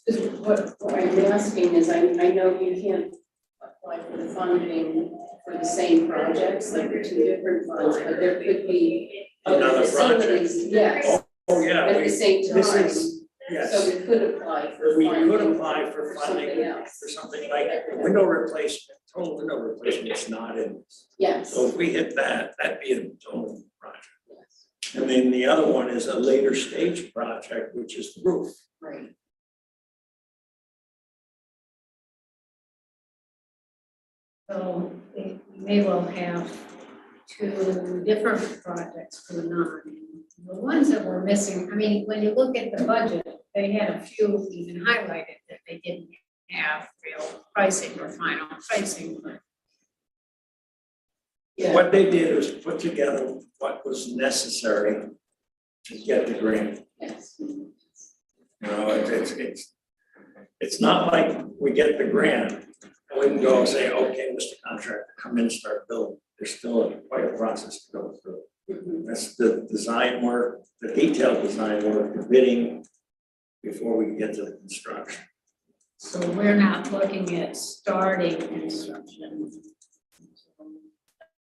What I'm asking is, I know you can't apply for the funding for the same projects, like the two different funds, but there could be other Another project. facilities, yes, Oh, yeah, at the same this time. is, So yes, we could apply for we funding. could apply for funding something else. for something like window replacement, total window replacement is not in this. Yes. So if we hit that, that'd be a total project. And then the other one is a later stage project, which is the roof. Right. So we may well have two different projects going on. The ones that were missing, I mean, when you look at the budget, they had a few even highlighted that they didn't have real pricing or final pricing, but Yeah, What they did was put together what was necessary to get the grant. yes. You know, it's not like we get the grant and we can go and say, okay, Mr. Contractor, come in and start building. There's still quite a process to go through. That's the design work, the detailed design work, the bidding, before we can get to the construction. so we're not looking at starting construction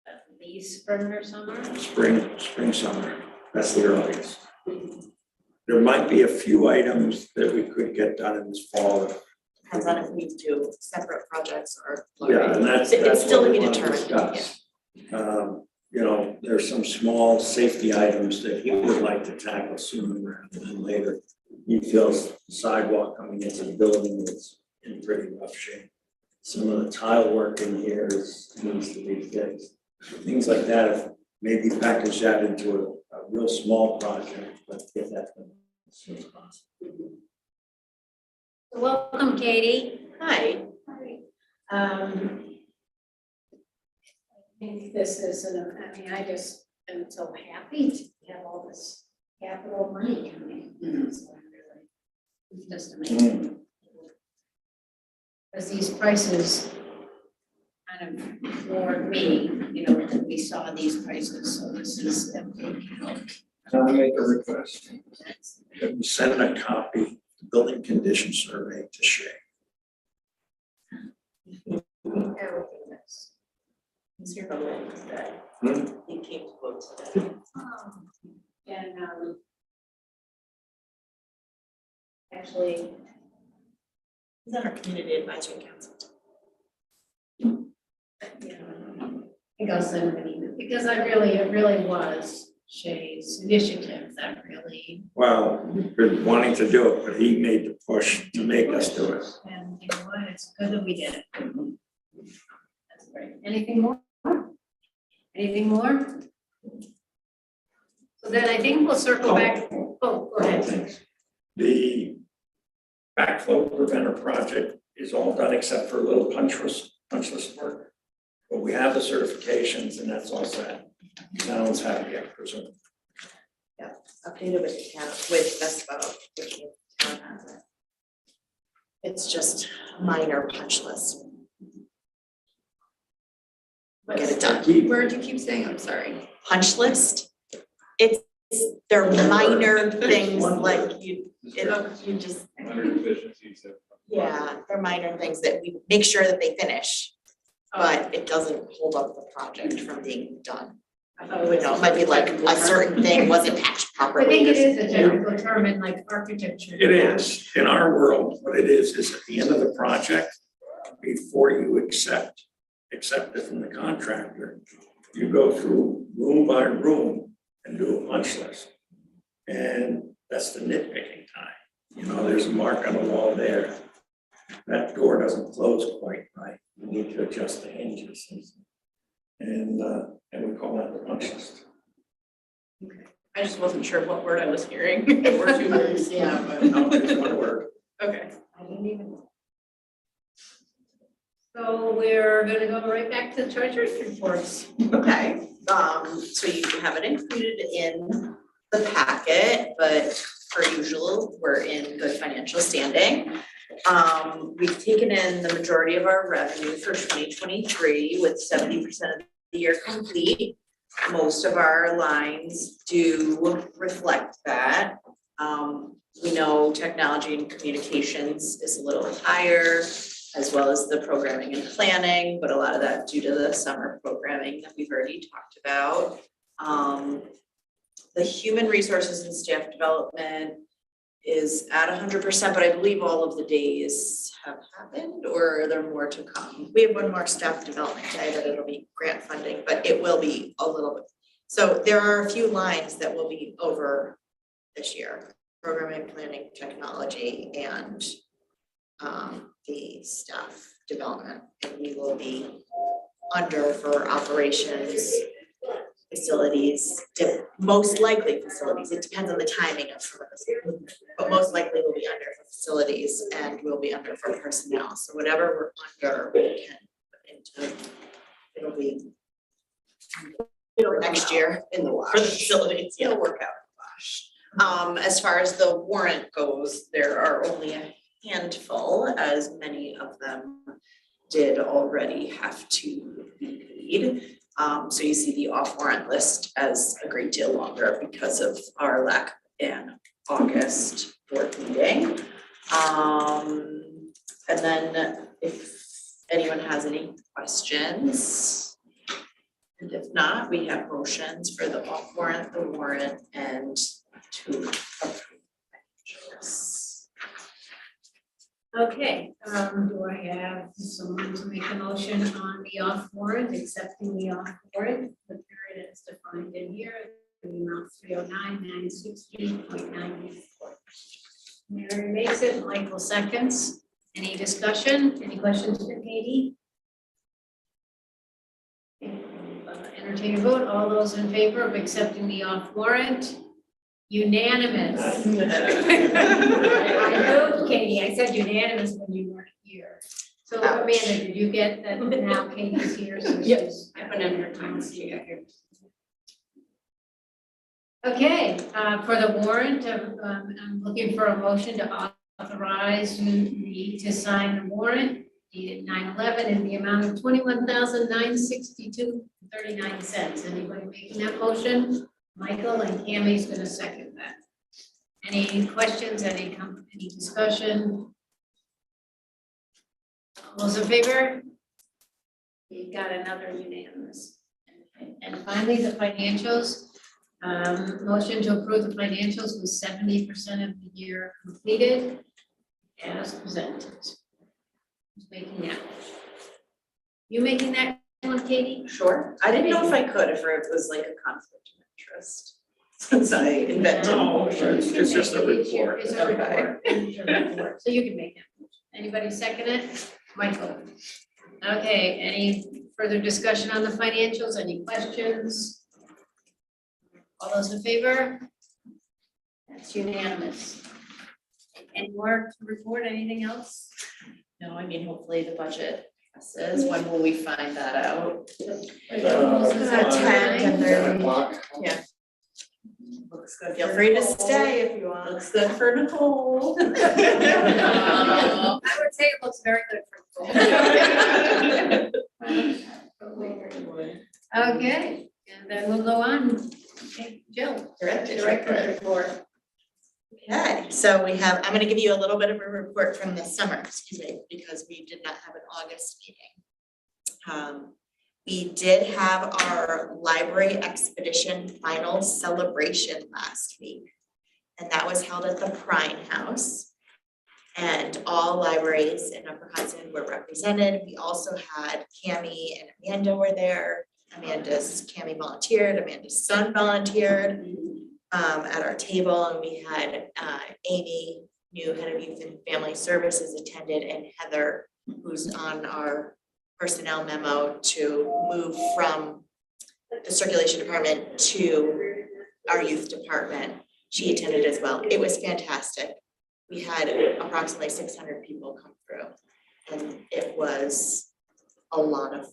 at least spring or summer. Spring, summer, that's the earliest. There might be a few items that we could get done in this fall if depends on if we do separate projects or. Yeah, and that's It's still what to we be want to determined, discuss. You know, there's some small safety items that he would like to tackle sooner rather than later. He feels the sidewalk coming into the building is in pretty rough shape. Some of the tile work in here needs to be fixed. Things like that, if maybe package that into a real small project, but get that done as soon as possible. Welcome, Katie. Hi. I think this is, I mean, I just am so happy to have all this capital money coming in. So I really- It's just amazing. Because these prices kind of floored me, you know, when we saw these prices, so this is a big help. Can I make a request? That we send a copy of the building condition survey to Shay. Everything that's- Is your vote today? You came to vote today. And actually, He's on our community advisory council. I think I'll send an email, because it really was Shay's initiative that really, Well, we've been wanting to do it, but he made the push to make us do it. and you know what, it's good that we did it. That's great. Anything more? Anything more? So then I think we'll circle back, oh, go ahead. The backflow preventer project is all done except for a little punch list work. But we have the certifications and that's all set. Town's happy, I presume. Updated with Vespa, which town has it. It's just a minor punch list. Get it done. Where'd you keep saying, I'm sorry? Punch list, they're minor things like you just, Minor deficiencies that. yeah, they're minor things that we make sure that they finish. But it doesn't hold up the project from being done. I You know, it might be like a certain thing wasn't patched I properly. think it is a technical term in like architecture. It is, in our world, what it is at the end of the project, before you accept it from the contractor, you go through room by room and do a punch list. And that's the nitpicking time. You know, there's a mark on the wall there. That door doesn't close quite right. You need to adjust the hinges. And we call that the punch list. I just wasn't sure what word I was hearing. There were two words. Yeah. No, it's one word. Okay. I didn't even. So we're gonna go right back to the treasurer's reports. Okay, so you have it included in the packet, but per usual, we're in good financial standing. We've taken in the majority of our revenue for 2023 with 70% of the year complete. Most of our lines do reflect that. We know technology and communications is a little higher, as well as the programming and planning, but a lot of that due to the summer programming that we've already talked about. The human resources and staff development is at 100%, but I believe all of the days have happened, or are there more to come? We have one more staff development day, but it'll be grant funding, but it will be a little bit. So there are a few lines that will be over this year: programming, planning, technology, and the staff development. And we will be under for operations, facilities, most likely facilities. It depends on the timing of some of this, but most likely we'll be under for facilities and we'll be under for personnel. So whatever we're under, we can put into, it'll be next year in the wash. For the facilities, it'll work out in the wash. As far as the warrant goes, there are only a handful, as many of them did already have to be paid. So you see the off warrant list as a great deal longer because of our lack in August board meeting. And then if anyone has any questions, and if not, we have motions for the off warrant, the warrant, and to approve. Okay, do I have someone to make a motion on the off warrant, accepting the off warrant, the period is defined in here, the amount 309,960.94. Mary makes it, Michael seconds. Any discussion? Any questions for Katie? Entertain a vote. All those in favor of accepting the off warrant? Unanimous. I moved Katie, I said unanimous when you weren't here. So Amanda, did you get that now Katie's here, so she's. I put in her time, so you got here. Okay, for the warrant, I'm looking for a motion to authorize me to sign the warrant dated 9/11 in the amount of $21,962.39. Anybody making that motion? Michael, and Cammie's gonna second that. Any questions, any discussion? All those in favor? You got another unanimous. And finally, the financials. Motion to approve the financials with 70% of the year completed as presented. Who's making that? You making that one, Katie? Sure. I didn't know if I could, if it was like a conflict of interest, since I invented. No, it's just a report. It's a report. It's a report. So you can make that. Anybody second it? Michael. Okay, any further discussion on the financials? Any questions? All those in favor? That's unanimous. Any more to report, anything else? No, I mean, hopefully the budget passes. When will we find that out? About 10:30. 10:00. Looks good. Feel free to stay if you want. Looks good for Nicole. I would say it looks very good for. Okay, and then we'll go on. Okay, Jill. Director's report. Okay, so we have, I'm gonna give you a little bit of a report from the summer, because we did not have an August meeting. We did have our library expedition final celebration last week. And that was held at the Prine House. And all libraries in Upper Hudson were represented. We also had Cammie and Amanda were there. Cammie volunteered, Amanda's son volunteered at our table, and we had Amy, new head of youth and family services, attended, and Heather, who's on our personnel memo to move from the circulation department to our youth department. She attended as well. It was fantastic. We had approximately 600 people come through, and it was a lot of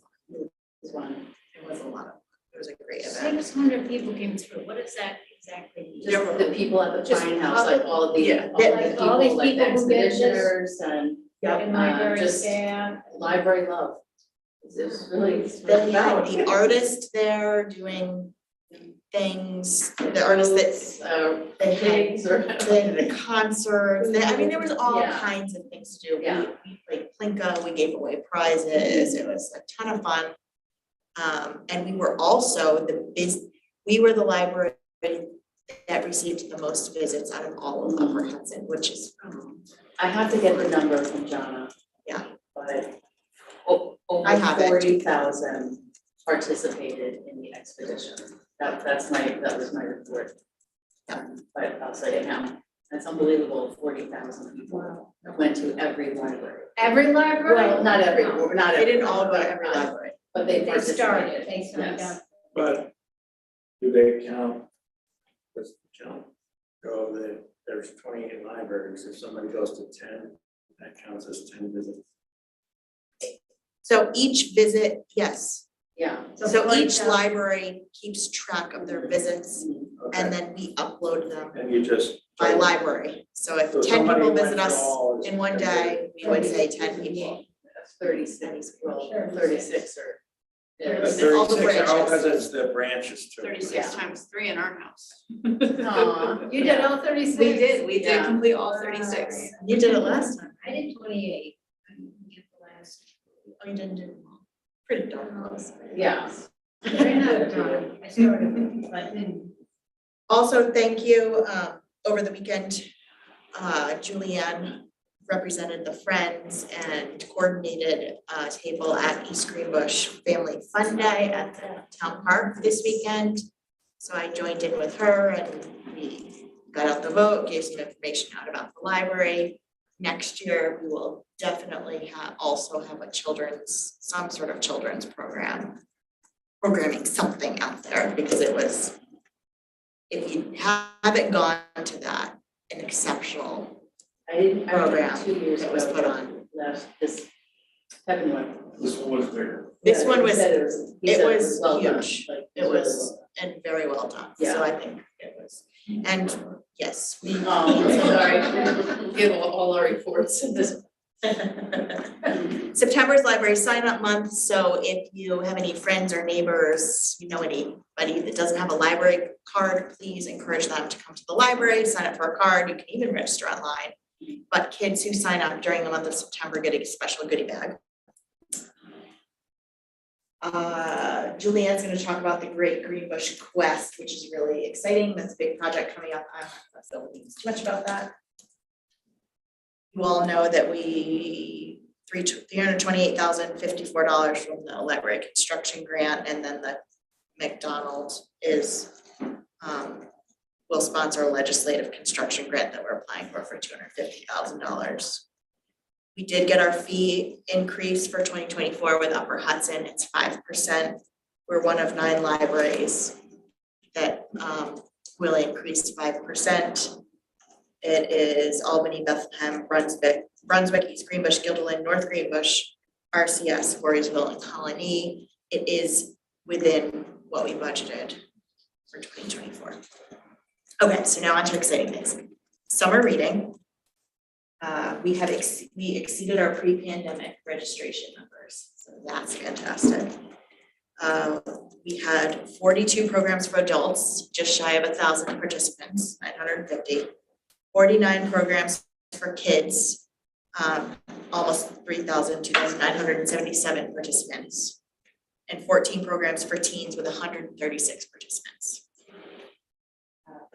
fun. It was a lot of fun. It was a great event. 600 people came through. What does that exactly mean? Just the people at the Just Pine House, like all of the, yeah, all these like people who did this? expeditioners and And library just staff. library love. It's really. They had the artist there doing things, the artists that they had, Pigs or. they had a concert, I mean, there was all Yeah. kinds of things to do. Yeah. We played Plinka, we gave away prizes, it was a ton of fun. And we were also we were the library that received the most visits out of all of Upper Hudson, which is. I have to get the number from Jonna. Yeah. But I have over it. 40,000 participated in the expedition. That was my report. But I'll say it now. That's unbelievable, 40,000 people went to every library. Every library? Well, not every, No. not They every. didn't all go to every library. But they They participated. started Yes. out. But do they count, does the count go that there's 28 libraries, if somebody goes to 10, that counts as 10 visits? So each visit, yes, Yeah. so each 40,000. library keeps track of their visits, and then we upload them And you just. by library. So if So 10 somebody people went visit through us all this in one day, we would say 10 people. That's 36, well, 36 or. That's All the 36, branches. because it's the branches too. 36 times 3 in our house. Aw, You did all 36? We did Yeah. complete all 36. You did it last time. I did 28. I didn't get the last. Oh, you didn't do them all. Pretty darn close. Yeah. Very not done. I started, but then. Also, thank you, over the weekend, Julianne represented the Friends and coordinated a table at East Greenbush Family Fun Day at the town park this weekend. So I joined in with her and we got out the vote, gave some information out about the library. Next year, we will definitely also have some sort of children's programming something out there, because it was, if you haven't gone to that, an exceptional I didn't, I program went 2 years that ago. was put on. This second one. This one was bigger. This one He was, said he said was well done, huge. like, it was, and very well done, Yeah. so I think it was, and yes, we. Sorry, give all our reports in this. September's library sign up month, so if you have any friends or neighbors, you know anybody that doesn't have a library card, please encourage them to come to the library, sign up for a card, you can even register online. But kids who sign up during the month of September get a special goodie bag. Julianne's gonna talk about the Great Greenbush Quest, which is really exciting. That's a big project coming up. I'm not going too much about that. You all know that we $328,054 from the library construction grant, and then the McDonald's will sponsor a legislative construction grant that we're applying for $250,000. We did get our fee increase for 2024 with Upper Hudson. It's 5%. We're one of 9 libraries that will increase 5%. It is Albany, Bethlehem, Brunswick, East Greenbush, Guilderland, North Greenbush, RCS, Voorheesville, and Colony. It is within what we budgeted for 2024. Okay, so now on to exciting things. Summer reading. We exceeded our pre-pandemic registration numbers, so that's fantastic. We had 42 programs for adults, just shy of 1,000 participants, 950. 49 programs for kids, almost 3,000, 2,977 participants. And 14 programs for teens with 136 participants.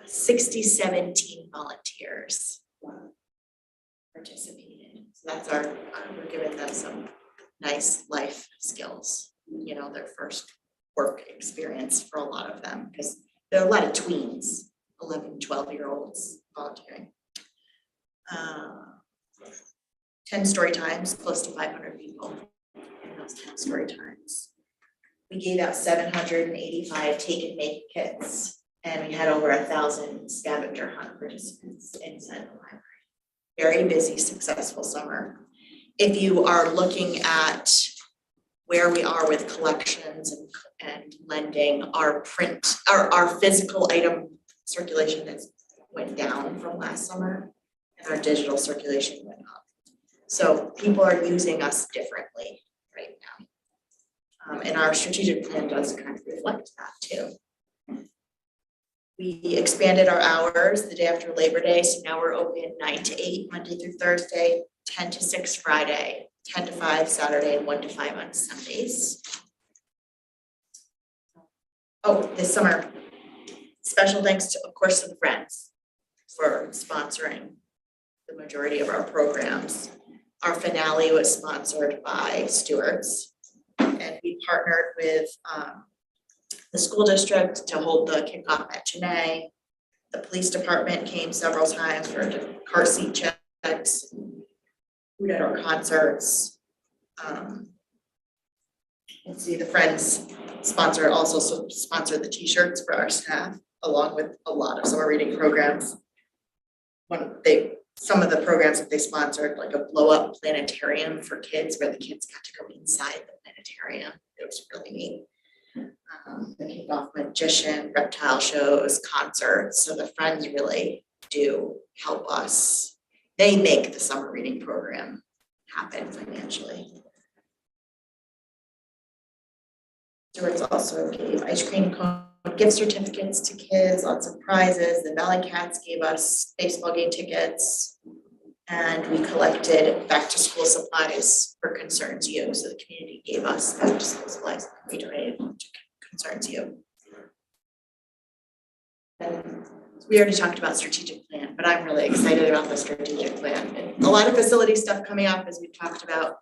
67 teen volunteers participated. So that's we're giving them some nice life skills, you know, their first work experience for a lot of them, because there are a lot of tweens, 11, 12-year-olds volunteering. 10 story times, close to 500 people in those 10 story times. We gave out 785 take and make kits, and we had over 1,000 scavenger hunt participants inside the library. Very busy, successful summer. If you are looking at where we are with collections and lending, our physical item circulation went down from last summer, and our digital circulation went up. So people are using us differently right now. And our strategic plan does kind of reflect that too. We expanded our hours the day after Labor Day, so now we're open 9 to 8, Monday through Thursday, 10 to 6 Friday, 10 to 5 Saturday, and 1 to 5 on Sundays. Oh, this summer, special thanks to, of course, to the Friends for sponsoring the majority of our programs. Our finale was sponsored by Stewart's, and we partnered with the school district to hold the kickoff at Chennai. The police department came several times for car seat checks, food at our concerts. Let's see, the Friends also sponsored the t-shirts for our staff, along with a lot of summer reading programs. Some of the programs that they sponsored, like a blow-up planetarium for kids, where the kids got to go inside the planetarium. It was really neat. The kickoff magician, reptile shows, concerts. So the Friends really do help us. They make the summer reading program happen financially. Stewart's also gave ice cream cone gift certificates to kids, lots of prizes. The Valley Cats gave us baseball game tickets, and we collected back to school supplies for Concerns U. So the community gave us back to school supplies. We donated to Concerns U. And we already talked about strategic plan. but I'm really excited about the strategic plan. And a lot of facility stuff coming up, as we've talked about,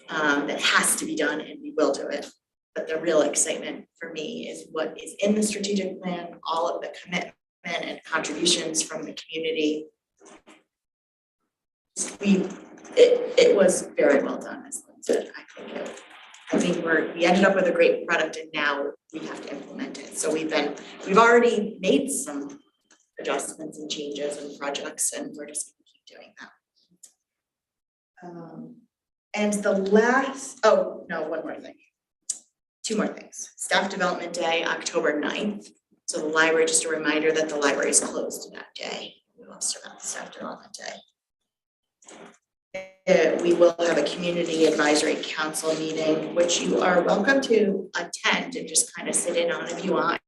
that has to be done, and we will do it. But the real excitement for me is what is in the strategic plan, all of the commitment and contributions from the community. It was very well done, as Lynn said. I think we ended up with a great product, and now we have to implement it. So we've already made some adjustments and changes and projects, and we're just gonna keep doing that. And the last, one more thing. 2 more things. Staff Development Day, October 9th. So the library, just a reminder that the library is closed that day. We lost about the Staff Development Day. We will have a community advisory council meeting, which you are welcome to attend and just kind of sit in on if you want.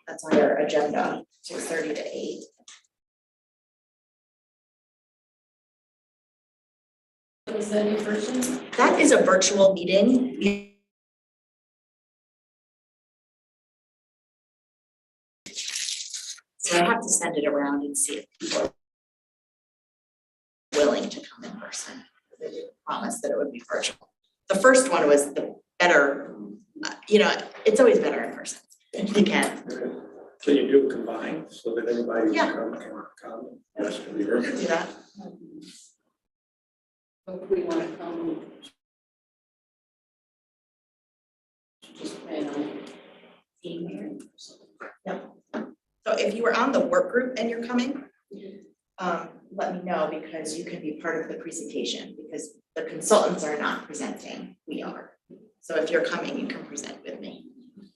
That's on your agenda, 6:30 to 8. Was that in person? That is a virtual meeting. So I have to send it around and see if people are willing to come in person. They did promise that it would be virtual. The first one was the better, it's always better in person if you can. Can you do combined so that anybody who Yeah. can come? Yes, can be We heard. could do that. If we want to come. Just plan on being here in person. So if you were on the work group and you're coming, let me know, because you can be part of the presentation, because the consultants are not presenting, we are. So if you're coming, you can present with me.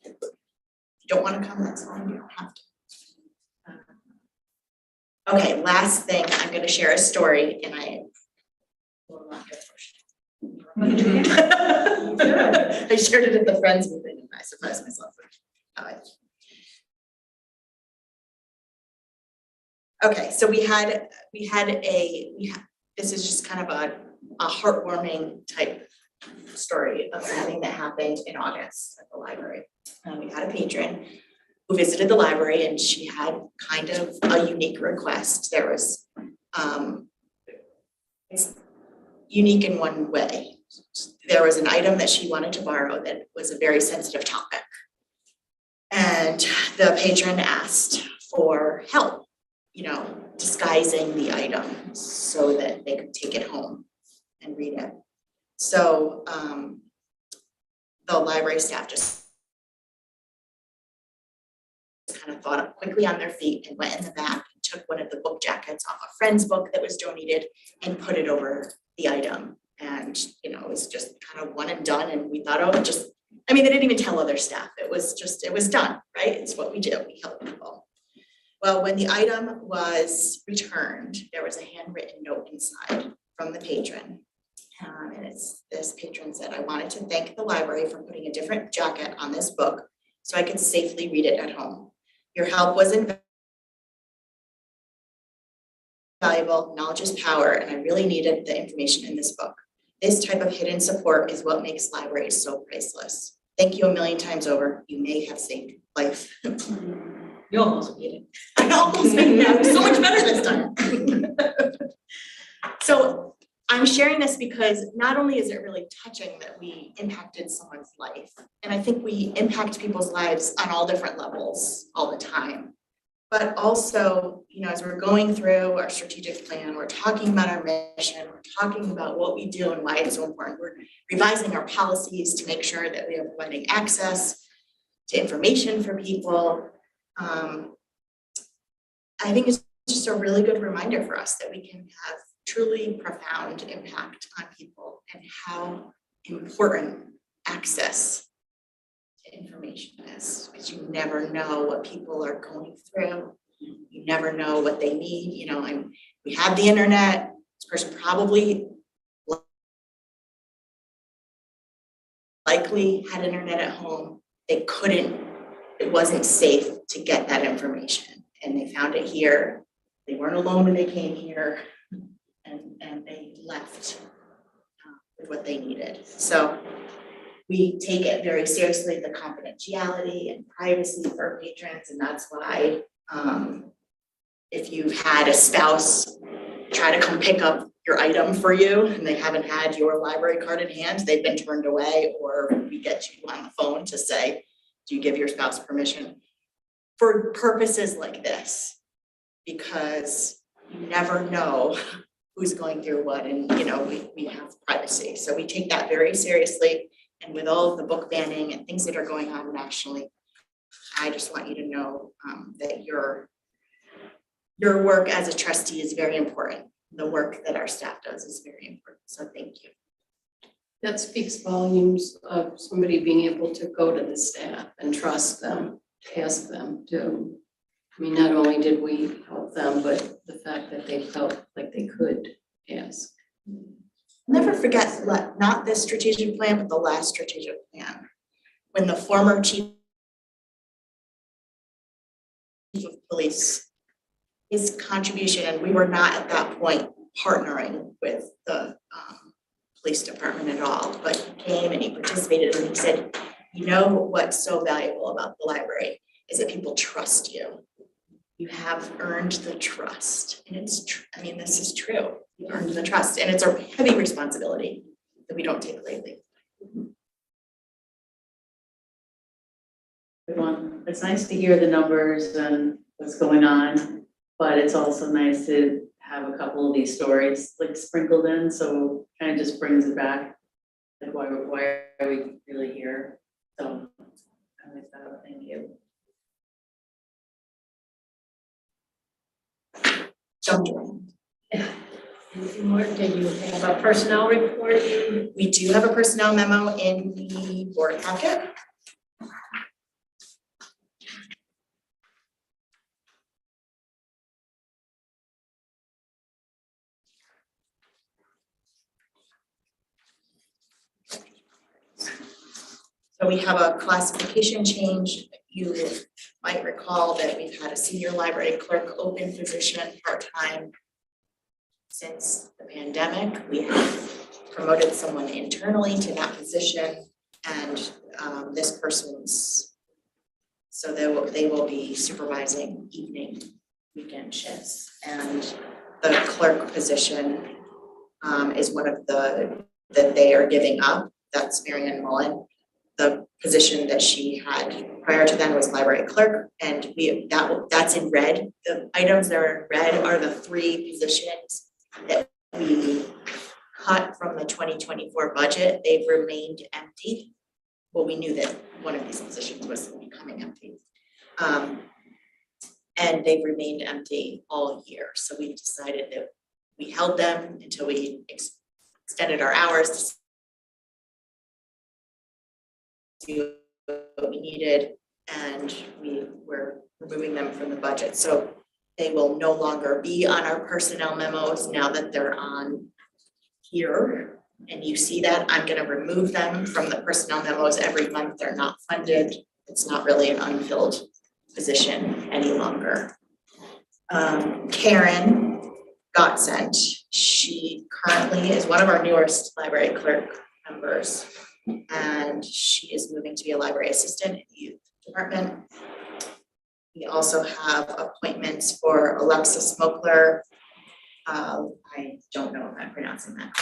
If you don't want to come, that's fine, you don't have to. Okay, last thing, I'm gonna share a story, and I will not get pushed. I shared it at the Friends meeting and I surprised myself. Okay, so this is just kind of a heartwarming type story of something that happened in August at the library. We had a patron who visited the library, and she had kind of a unique request. There was, it's unique in one way. There was an item that she wanted to borrow that was a very sensitive topic. And the patron asked for help, disguising the item so that they could take it home and read it. So the library staff just kind of thought up quickly on their feet and went in the back and took one of the book jackets off a friend's book that was donated and put it over the item. And, it was just kind of one and done. And we thought, they didn't even tell other staff. It was done, right? It's what we do, we help people. Well, when the item was returned, there was a handwritten note inside from the patron. And this patron said, "I wanted to thank the library for putting a different jacket on this book so I could safely read it at home. Your help was invaluable, knowledge is power, and I really needed the information in this book. This type of hidden support is what makes libraries so priceless. Thank you a million times over. You may have saved life." You almost made it. I almost made it. It was so much better this time. So I'm sharing this because not only is it really touching that we impacted someone's life, and I think we impact people's lives on all different levels all the time, but also, as we're going through our strategic plan, we're talking about our mission, we're talking about what we do and why it's so important. We're revising our policies to make sure that we are providing access to information for people. I think it's just a really good reminder for us that we can have truly profound impact on people and how important access to information is, because you never know what people are going through. You never know what they need. We have the internet. This person probably likely had internet at home. It wasn't safe to get that information, and they found it here. They weren't alone when they came here, and they left with what they needed. So we take it very seriously, the confidentiality and privacy for patrons, and that's why, if you've had a spouse try to come pick up your item for you and they haven't had your library card in hand, they've been turned away, or we get you on the phone to say, do you give your spouse permission? For purposes like this, because you never know who's going through what, and we have privacy. So we take that very seriously, and with all of the book banning and things that are going on nationally, I just want you to know that your work as a trustee is very important. The work that our staff does is very important, so thank you. That speaks volumes of somebody being able to go to the staff and trust them, ask them to. I mean, not only did we help them, but the fact that they felt like they could ask. Never forget, not this strategic plan, but the last strategic plan. When the former chief of police, his contribution, and we were not at that point partnering with the police department at all, but he came and he participated and he said, you know what's so valuable about the library is that people trust you. You have earned the trust, and it's this is true. You earned the trust, and it's a heavy responsibility that we don't take lightly. Good one. It's nice to hear the numbers and what's going on, but it's also nice to have a couple of these stories like sprinkled in, so kind of just brings it back. Like why are we really here? So I like that. Thank you. Jumped around. Anything more? Did you have a personnel report? We do have a personnel memo in the board packet. So we have a classification change. You might recall that we've had a senior library clerk open position part-time since the pandemic. We have promoted someone internally to that position, and this person's, so they will be supervising evening weekend shifts. And the clerk position is one of that they are giving up. That's Marianne Mullen. The position that she had prior to then was library clerk, and that's in red. The items that are in red are the 3 positions that we cut from the 2024 budget. They've remained empty. Well, we knew that one of these positions was becoming empty. And they've remained empty all year. So we decided that we held them until we extended our hours to do what we needed, and we were removing them from the budget. So they will no longer be on our personnel memos now that they're on here. And you see that I'm going to remove them from the personnel memos every month. They're not funded. It's not really an unfilled position any longer. Karen Godsent, she currently is one of our newest library clerk members, and she is moving to be a library assistant in the youth department. We also have appointments for Alexis Smokler. I don't know if I'm pronouncing that.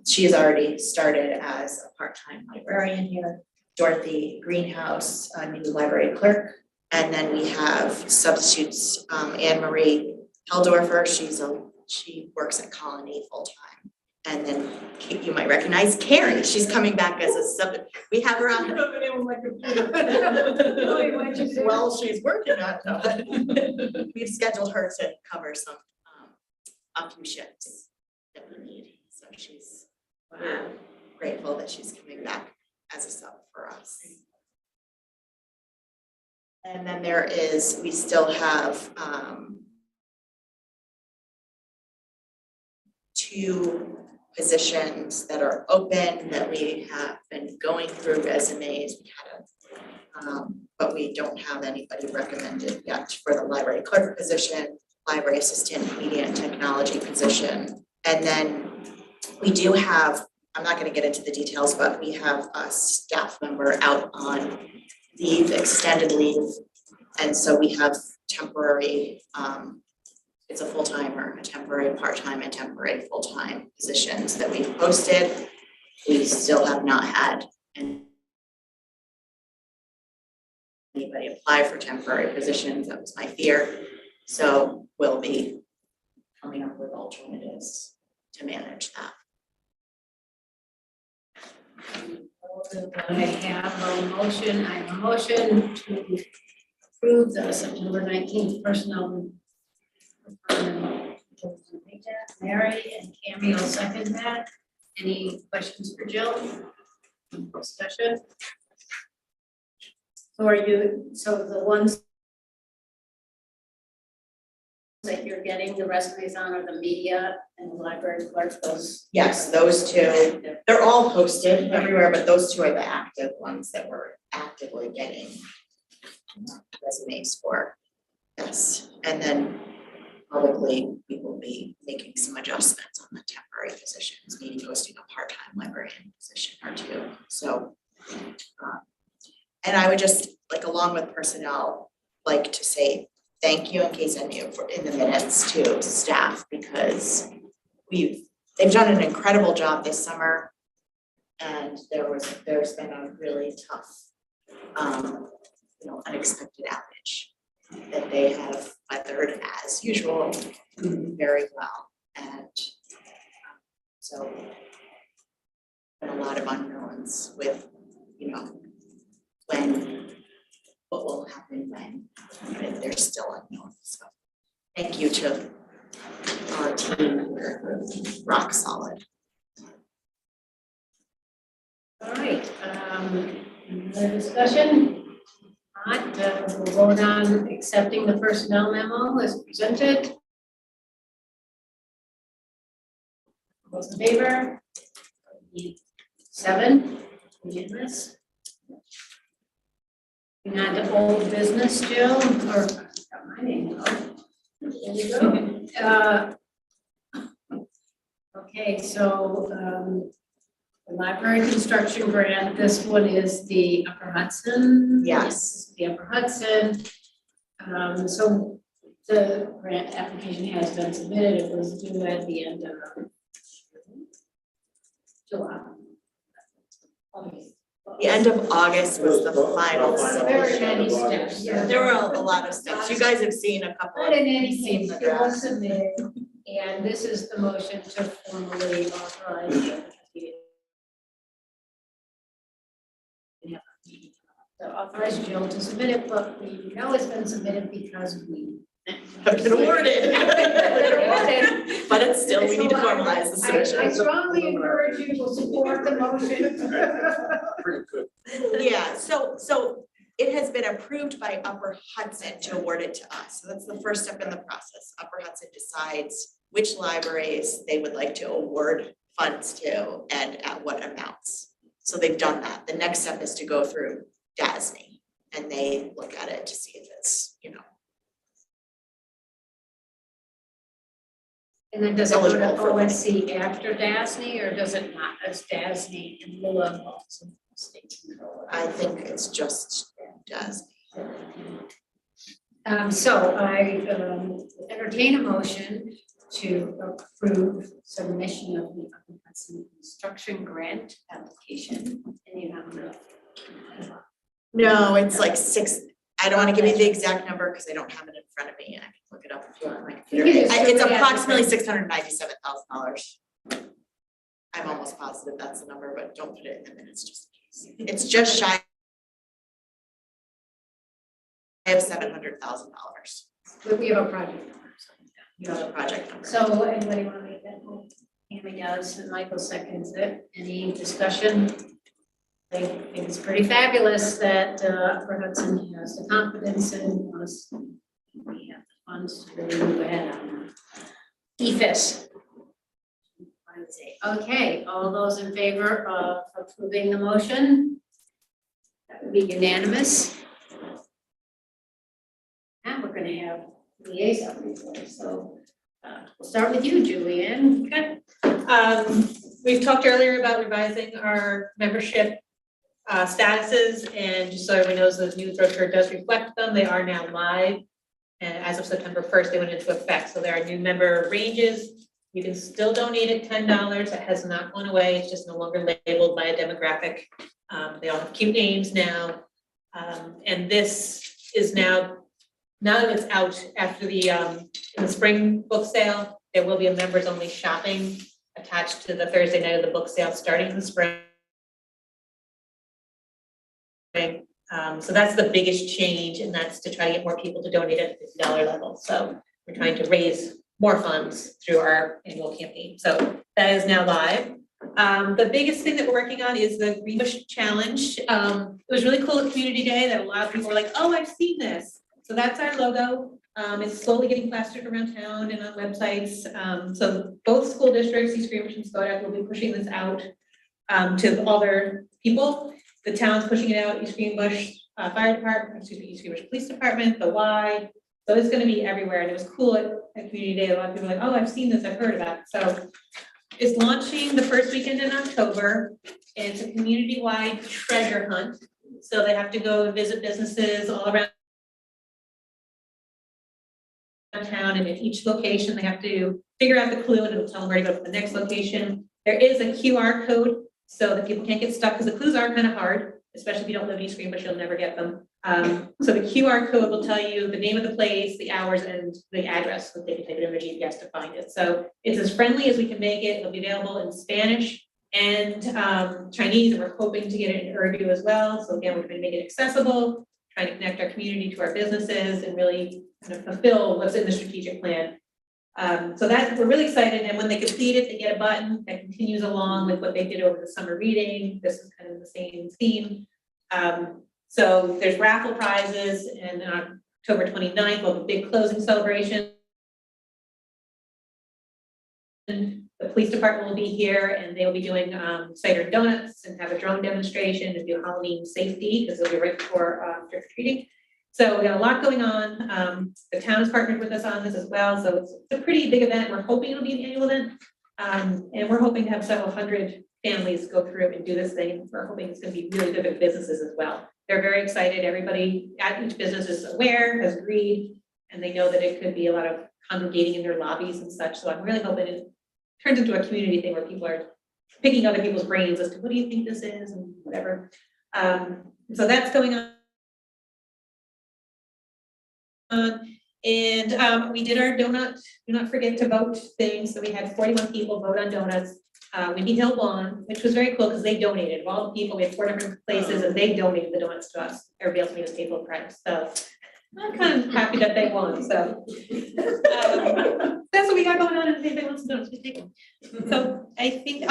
She has already started as a part-time librarian here. Dorothy Greenhouse, a new library clerk. And then we have substitutes, Anne Marie Heldorfer, she works at Colony full-time. And then you might recognize Karen, she's coming back as a sub, we have her on. Well, she's working on it. We've scheduled her to cover some, a few shifts that we need. So she's grateful that she's coming back as a sub for us. And then we still have 2 positions that are open that we have been going through resumes. We had but we don't have anybody recommended yet for the library clerk position, library assistant, media and technology position, And then we do have, I'm not gonna get into the details, but we have a staff member out on leave, extended leave. And so we have temporary, it's a full-time or a temporary part-time and temporary full-time positions that we've posted. We still have not had anybody apply for temporary positions. That was my fear. So we'll be coming up with alternatives to manage that. I have a motion to approve the September 19th personnel. Mary and Cammy will second that. Any questions for Jill? Discussion? So the ones that you're getting the resumes on are the media and the library clerk, those? Yes, those two, they're all posted everywhere, but those two are the active ones that we're actively getting resumes for. Yes, and then probably we will be making some adjustments on the temporary positions, maybe posting a part-time librarian position or two. So, and I would just, like, along with personnel, like to say thank you in case any of, in the minutes to staff, because they've done an incredible job this summer. And there's been a really tough, unexpected outage that they have weathered as usual very well. And so been a lot of unknowns with, what will happen when, if there's still unknowns. So thank you to our team, we're rock solid. All right, the discussion, not, we'll vote on accepting the personnel memo as presented. Those in favor? 7, unanimous. Moving on to old business, Jill, or got my name up. There we go. Okay, so the library construction grant, this one is the Upper Hudson. Yes. The Upper Hudson. So the grant application has been submitted. It was due at the end of July. The end of August was the final Very submission. many steps. There were a lot of steps. You guys have seen a couple But of, in any you've seen case, the it was draft. submitted, and this is the motion to formally authorize to authorize Jill to submit it, but we know it's been submitted because we. Have been awarded. Awarded. But it's still, we need to formalize the I submission. strongly encourage you to support the motion. Pretty good. Yeah, so it has been approved by Upper Hudson to award it to us. So that's the first step in the process. Upper Hudson decides which libraries they would like to award funds to and at what amounts. So they've done that. The next step is to go through DASNY and they look at it to see if it's, And then does it go to eligible for money. OSC after DASNY, or does it not, as DASNY in lieu of some state control? I think it's just DASNY. So I entertain a motion to approve submission of the Upper Hudson construction grant application in the amount of. No, it's like 6, I don't want to give you the exact number because I don't have it in front of me and I can look it up if you want on my computer. You can just It's look at it. approximately $697,000. I'm almost positive that's the number, but don't put it in the minutes just in case. It's just shy of $700,000. But we have a project number. You have a project number. So anybody want to make that motion? Amy does, and Michael seconds it. Any discussion? I think it's pretty fabulous that Upper Hudson has the confidence in us. We have the funds to really move ahead on EFS. Okay, all those in favor of approving the motion? That would be unanimous. And we're gonna have liaison reports, so We'll start with you, Julianne. Okay. We've talked earlier about revising our membership statuses, and just so everyone knows, the new brochure does reflect them. They are now live. And as of September 1st, they went into effect. So there are new member ranges. You can still donate at $10. That has not gone away. It's just no longer labeled by a demographic. They all have cute names now. And this is now that it's out after the, in the spring book sale, there will be a members only shopping attached to the Thursday night of the book sale starting in the spring. So that's the biggest change, and that's to try to get more people to donate at the $50 level. So we're trying to raise more funds through our annual campaign. So that is now live. The biggest thing that we're working on is the Greenbush Challenge. It was really cool at Community Day that a lot of people were like, oh, I've seen this. So that's our logo. It's slowly getting plastered around town and on websites. So both school districts, East Greenbush and Skodak, will be pushing this out to all their people. The town's pushing it out, East Greenbush Fire Department, East Greenbush Police Department, the Y. So it's gonna be everywhere, and it was cool at Community Day. A lot of people were like, oh, I've seen this, I've heard of that. So it's launching the first weekend in October. And it's a community-wide treasure hunt. So they have to go and visit businesses all around town, and at each location, they have to figure out the clue, and it'll tell them where to go to the next location. There is a QR code so that people can't get stuck, because the clues are kind of hard, especially if you don't live in East Greenbush, you'll never get them. So the QR code will tell you the name of the place, the hours, and the address, so they can take it over GPS to find it. So it's as friendly as we can make it. It'll be available in Spanish and Chinese, and we're hoping to get it in Urdu as well. So again, we're trying to make it accessible, trying to connect our community to our businesses, and really kind of fulfill what's in the strategic plan. So that we're really excited, and when they complete it, they get a button that continues along with what they did over the summer reading. This is kind of the same theme. So there's raffle prizes, and on October 29th, we'll have a big closing celebration. The police department will be here, and they will be doing cider donuts and have a drone demonstration and do Halloween safety, because it'll be right before trick-or-treating. So we got a lot going on. The town has partnered with us on this as well. So it's a pretty big event. We're hoping it'll be an annual event. And we're hoping to have several hundred families go through and do this thing. We're hoping it's going to be really good for businesses as well. They're very excited. Everybody at each business is aware, has agreed, and they know that it could be a lot of congregating in their lobbies and such. So I'm really hoping it turns into a community thing where people are picking other people's brains as to what do you think this is and whatever. So that's going on. And we did our do not forget to vote thing. So we had 41 people vote on donuts. Windy Hill won, which was very cool because they donated. Of all the people, we had 4 different places, and they donated the donuts to us. Everybody else made us pay full price. So I'm kind of happy that they won. So that's what we got going on. And if anybody wants to donuts, we take them. So I think,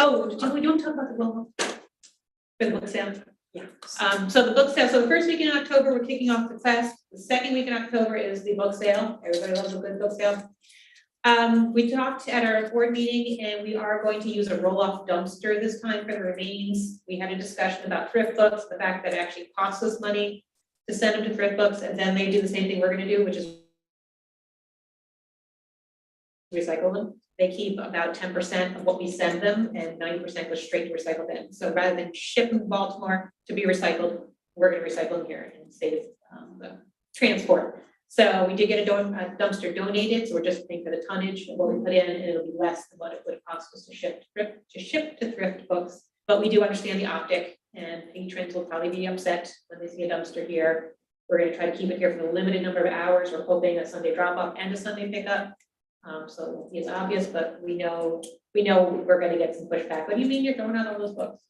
we don't talk about the well for the book sale. Yeah. So the book sale, so the first week in October, we're kicking off the fest. The second week in October is the book sale. Everybody loves a good book sale. We talked at our board meeting, and we are going to use a roll-off dumpster this time for the remains. We had a discussion about thrift books, the fact that it actually costs us money to send them to thrift books, and then they do the same thing we're going to do, which is recycle them. They keep about 10% of what we send them, and 90% goes straight to recycle bin. So rather than ship them to Baltimore to be recycled, we're going to recycle them here and save the transport. So we did get a dumpster donated, so we're just paying for the tonnage of what we put in, and it'll be less than what it would cost us to ship to thrift books. But we do understand the optic, and patrons will probably be upset when they see a dumpster here. We're going to try to keep it here for the limited number of hours. We're hoping a Sunday drop-off and a Sunday pickup. So it won't be as obvious, but we know we're going to get some pushback. What do you mean you're throwing out all those books?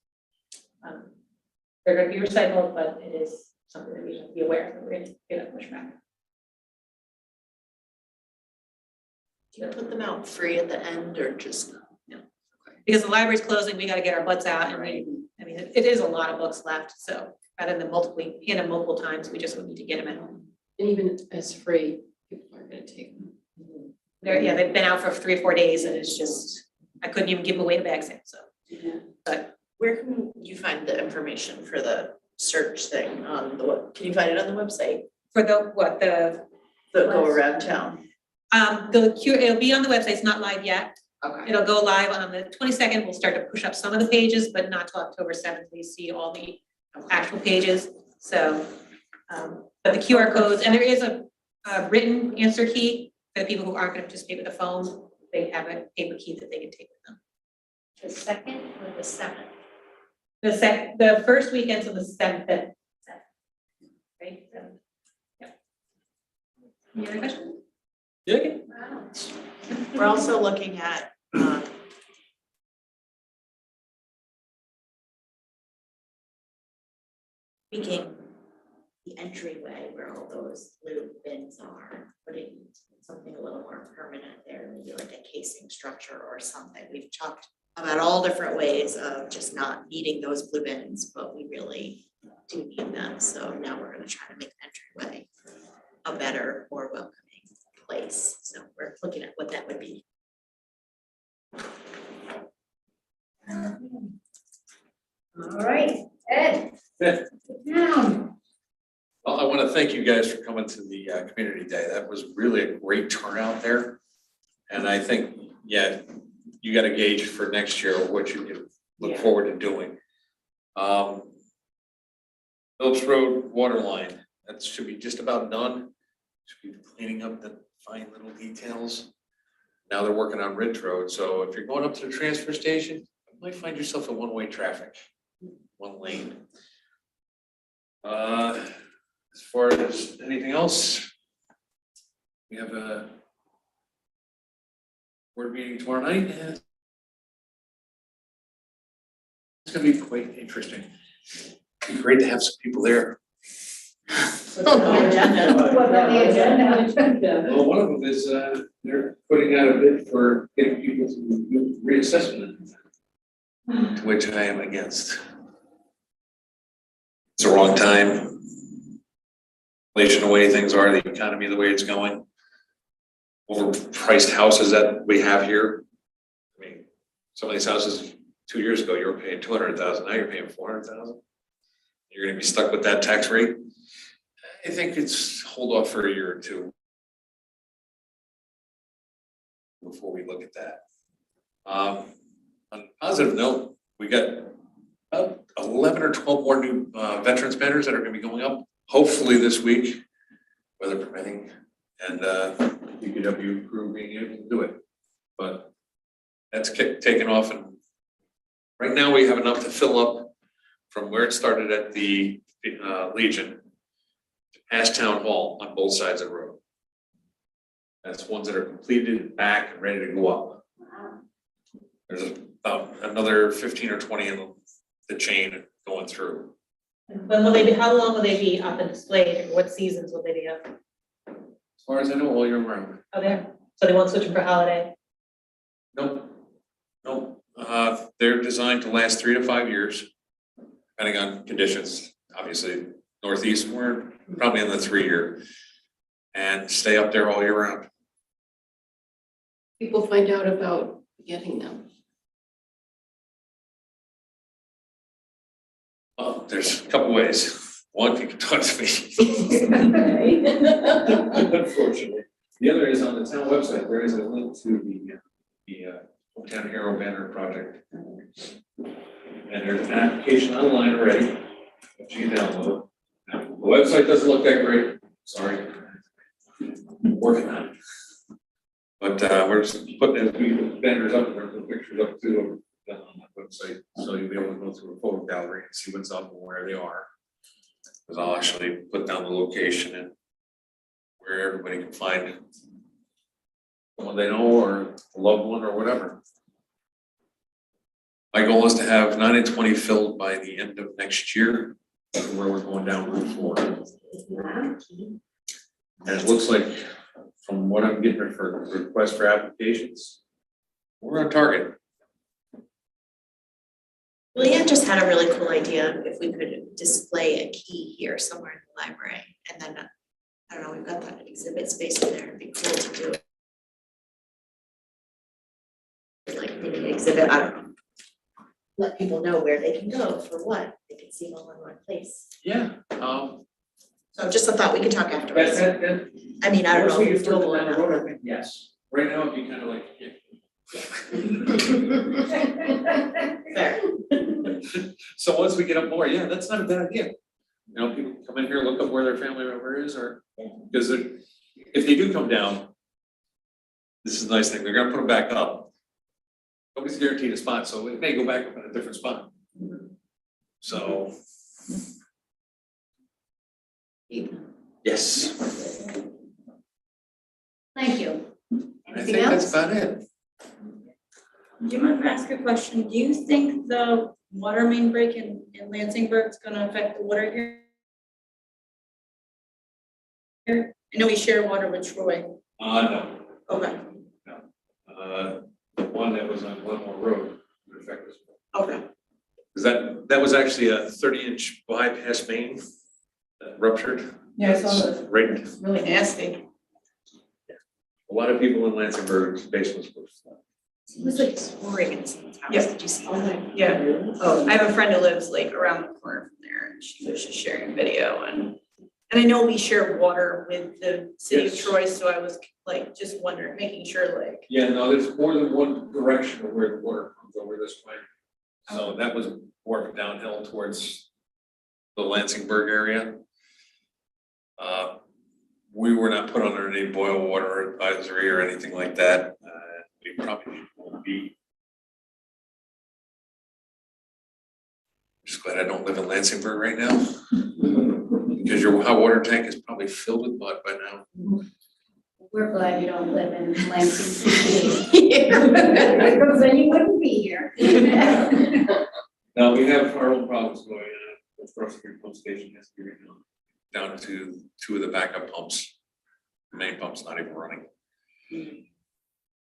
They're going to be recycled, but it is something that we should be aware of, that we're going to get a pushback. Do you put them out free at the end or just? No. Because the library's closing, we got to get our butts out, and it is a lot of books left. So rather than hand them multiple times, we just would need to get them in. And even as free, people are gonna take them. They've been out for 3 or 4 days, and it's just, I couldn't even give them away to bag sale. So, but where can you find the information for the search thing on the can you find it on the website? For the The go around town. It'll be on the website, it's not live yet. Okay. It'll go live on the 22nd. We'll start to push up some of the pages, but not till October 7th. We see all the actual pages. So, but the QR codes, and there is a written answer key for the people who aren't going to participate with the phone. They have a paper key that they can take with them. The second or the seventh? The first weekend's on the 7th. Right? Yeah. Any other questions? Yeah. We're also looking at, tweaking the entryway where all those blue bins are, putting something a little more permanent there, maybe like a casing structure or something. We've talked about all different ways of just not needing those blue bins, but we really do need them. So now we're gonna try to make the entryway a better, more welcoming place. So we're looking at what that would be. All right, Ed. Yeah. Now, Well, I want to thank you guys for coming to the community day. That was really a great turnout there. And I think, yeah, you got to gauge for next year what you can look forward to doing. Phillips Road water line, that should be just about done. Should be cleaning up the fine little details. Now they're working on Ridge Road, so if you're going up to the transfer station, you might find yourself in one-way traffic, one lane. As far as anything else, we have a board meeting tomorrow night, and it's gonna be quite interesting. It'd be great to have some people there. what's on the agenda? Well, one of them is, they're putting out a bid for getting people to do reassessment, to which I am against. It's the wrong time. Inflation, the way things are, the economy, the way it's going. Overpriced houses that we have here. I mean, some of these houses 2 years ago, you were paying 200,000, now you're paying 400,000. You're gonna be stuck with that tax rate. I think it's hold off for a year or two before we look at that. On a positive note, we got about 11 or 12 more new veterans banners that are gonna be going up, hopefully this week, weather permitting, and DPW crew being able to do it. But that's taken off, and right now we have enough to fill up from where it started at the Legion to past Town Hall on both sides of the road. That's ones that are completed, back, and ready to go up. There's about another 15 or 20 in the chain going through. When will they be, how long will they be up and displayed, or what seasons will they be up? As far as I know, all year round. Oh, there, so they won't switch them for holiday? Nope. They're designed to last 3 to 5 years, depending on conditions. Obviously, Northeast, we're probably in the 3-year, and stay up there all year round. People find out about getting them. Well, there's a couple ways. One, you can talk to me. Unfortunately. The other is on the town website, there is a link to the Hometown Hero Banner Project. And there's an application online already, that you can download. Now, the website doesn't look that great, sorry. Working on it. But we're just putting the banners up, and we're putting pictures up too on the website, so you'll be able to go through a photo gallery and see what's up and where they are. Because I'll actually put down the location and where everybody can find someone they know or a loved one or whatever. My goal is to have 9 and 20 filled by the end of next year, where we're going down Route 4. And it looks like, from what I'm getting for requests for applications, we're on target. Leanne just had a really cool idea, if we could display a key here somewhere in the library, and then, I don't know, we've got that exhibit space in there, it'd be cool to do. Like maybe an exhibit, I don't know. Let people know where they can go for what, they can see it all in one place. Yeah, So just a thought, we could talk afterwards. That, I mean, I don't once know we if get it's further doable or down the not. road, I think yes. Right now, it'd be kind of like, yeah. Fair. So once we get up more, yeah, that's not a bad idea. You know, people come in here, look up where their family member is, or, because if they do come down, this is a nice thing, they're gonna put them back up. Nobody's guaranteed a spot, so it may go back up in a different spot. So. Yes, Thank you. I Anything think that's else? about it. Do you mind if I ask a question? Do you think the water main break in Lansingburg is gonna affect the water here? I know we share water with Troy. No, Okay, the one that was on Glenmore Road would affect us. okay. Because that was actually a 30-inch bypass main that ruptured. Yeah, I saw that. Right, It's really nasty. a lot of people in Lansingburg's basements were flooded. It was like soaring in someone's house. Yeah. Did you see that? Yeah. Oh, I have a friend who lives like around the corner from there and she was just sharing a video and I know we share water with the city of Yes. Troy, so I was like just wondering, making sure like. Yeah, no, there's more than one direction of where the water comes over this way. So that was more of a downhill towards the Lansingburg area. We were not put under any boil water advisory or anything like that. We probably won't be. Just glad I don't live in Lansingburg right now. Because your hot water tank is probably filled with mud by now. We're glad you don't live in Lansing City. Because then you wouldn't be here. Now, we have our own problems going on. The first pump station has to be redone down to 2 of the backup pumps. The main pump's not even running.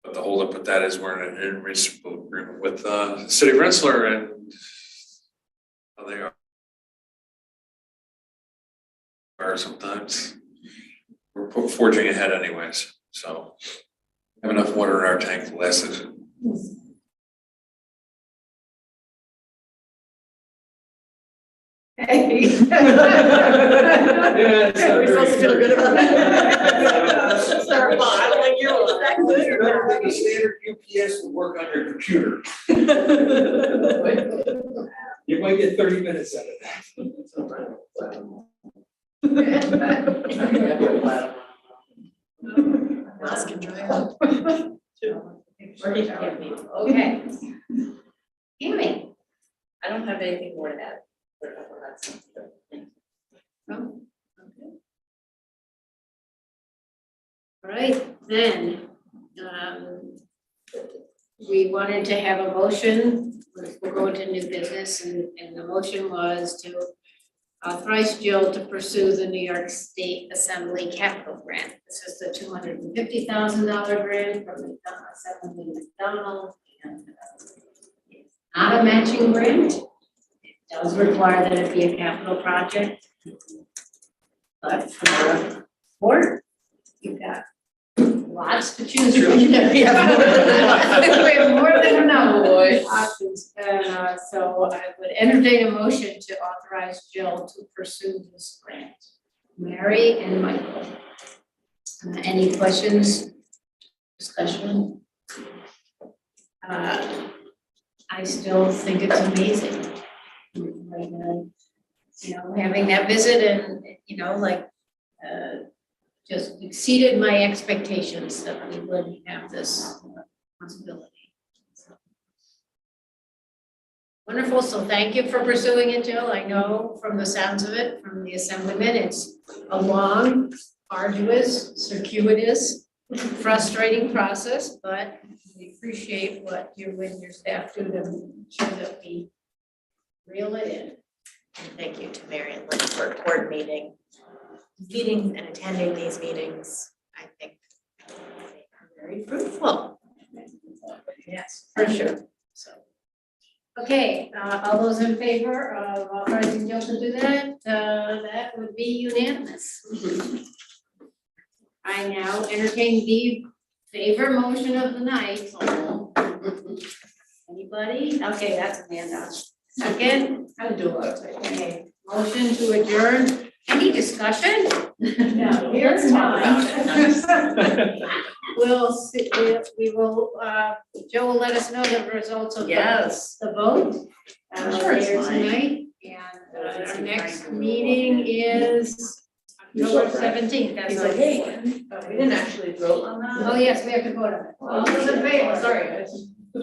But the holdup with that is we're in an intermunicipal agreement with the city of Rensselaer and how they are sometimes. We're forging ahead anyways, so have enough water in our tank to last us. Hey. We're supposed to feel good about that. That's our fault. I don't think you're that good or not. The standard UPS will work on your computer. You might get 30 minutes out of that. Else can dry up. Okay. Amy, I don't have anything more to add. no? Okay. All right, then, we wanted to have a motion, we'll go into new business, and the motion was to authorize Jill to pursue the New York State Assembly Capital Grant. This is the $250,000 grant from Assembly McDonald, and it's not a matching grant. It does require that it be a capital project. But for the board, you've got lots to choose from. We have more than enough options, and so I would entertain a motion to authorize Jill to pursue this grant. Mary and Michael. Any questions, discussion? I still think it's amazing. Like, you know, having that visit and, you know, like, just exceeded my expectations that we would have this possibility. So. Wonderful, so thank you for pursuing it, Jill. I know from the sounds of it, from the assemblyman, it's a long, arduous, circuitous, frustrating process, but we appreciate what you and your staff do to ensure that we reel it in. And thank you to Mary and Lynn for coordinating meetings and attending these meetings. I think they are very fruitful. Yes, for sure, so. Okay, all those in favor of authorizing Jill to do that, that would be unanimous. I now entertain the favor motion of the night. Anybody? Okay, that's Amanda. Second, I would do a lot of typing. okay, motion to adjourn Any discussion? Yeah, Let's talk about it. We'll see, we will, Joe will let us know the results of Yes. the vote. I'm sure it's Later fine. tonight, and our next meeting is You're October so right. 17th. That's He's our like, hey. report. We didn't actually vote on that. Oh, yes, we have to vote on it. All those in favor? Sorry, guys.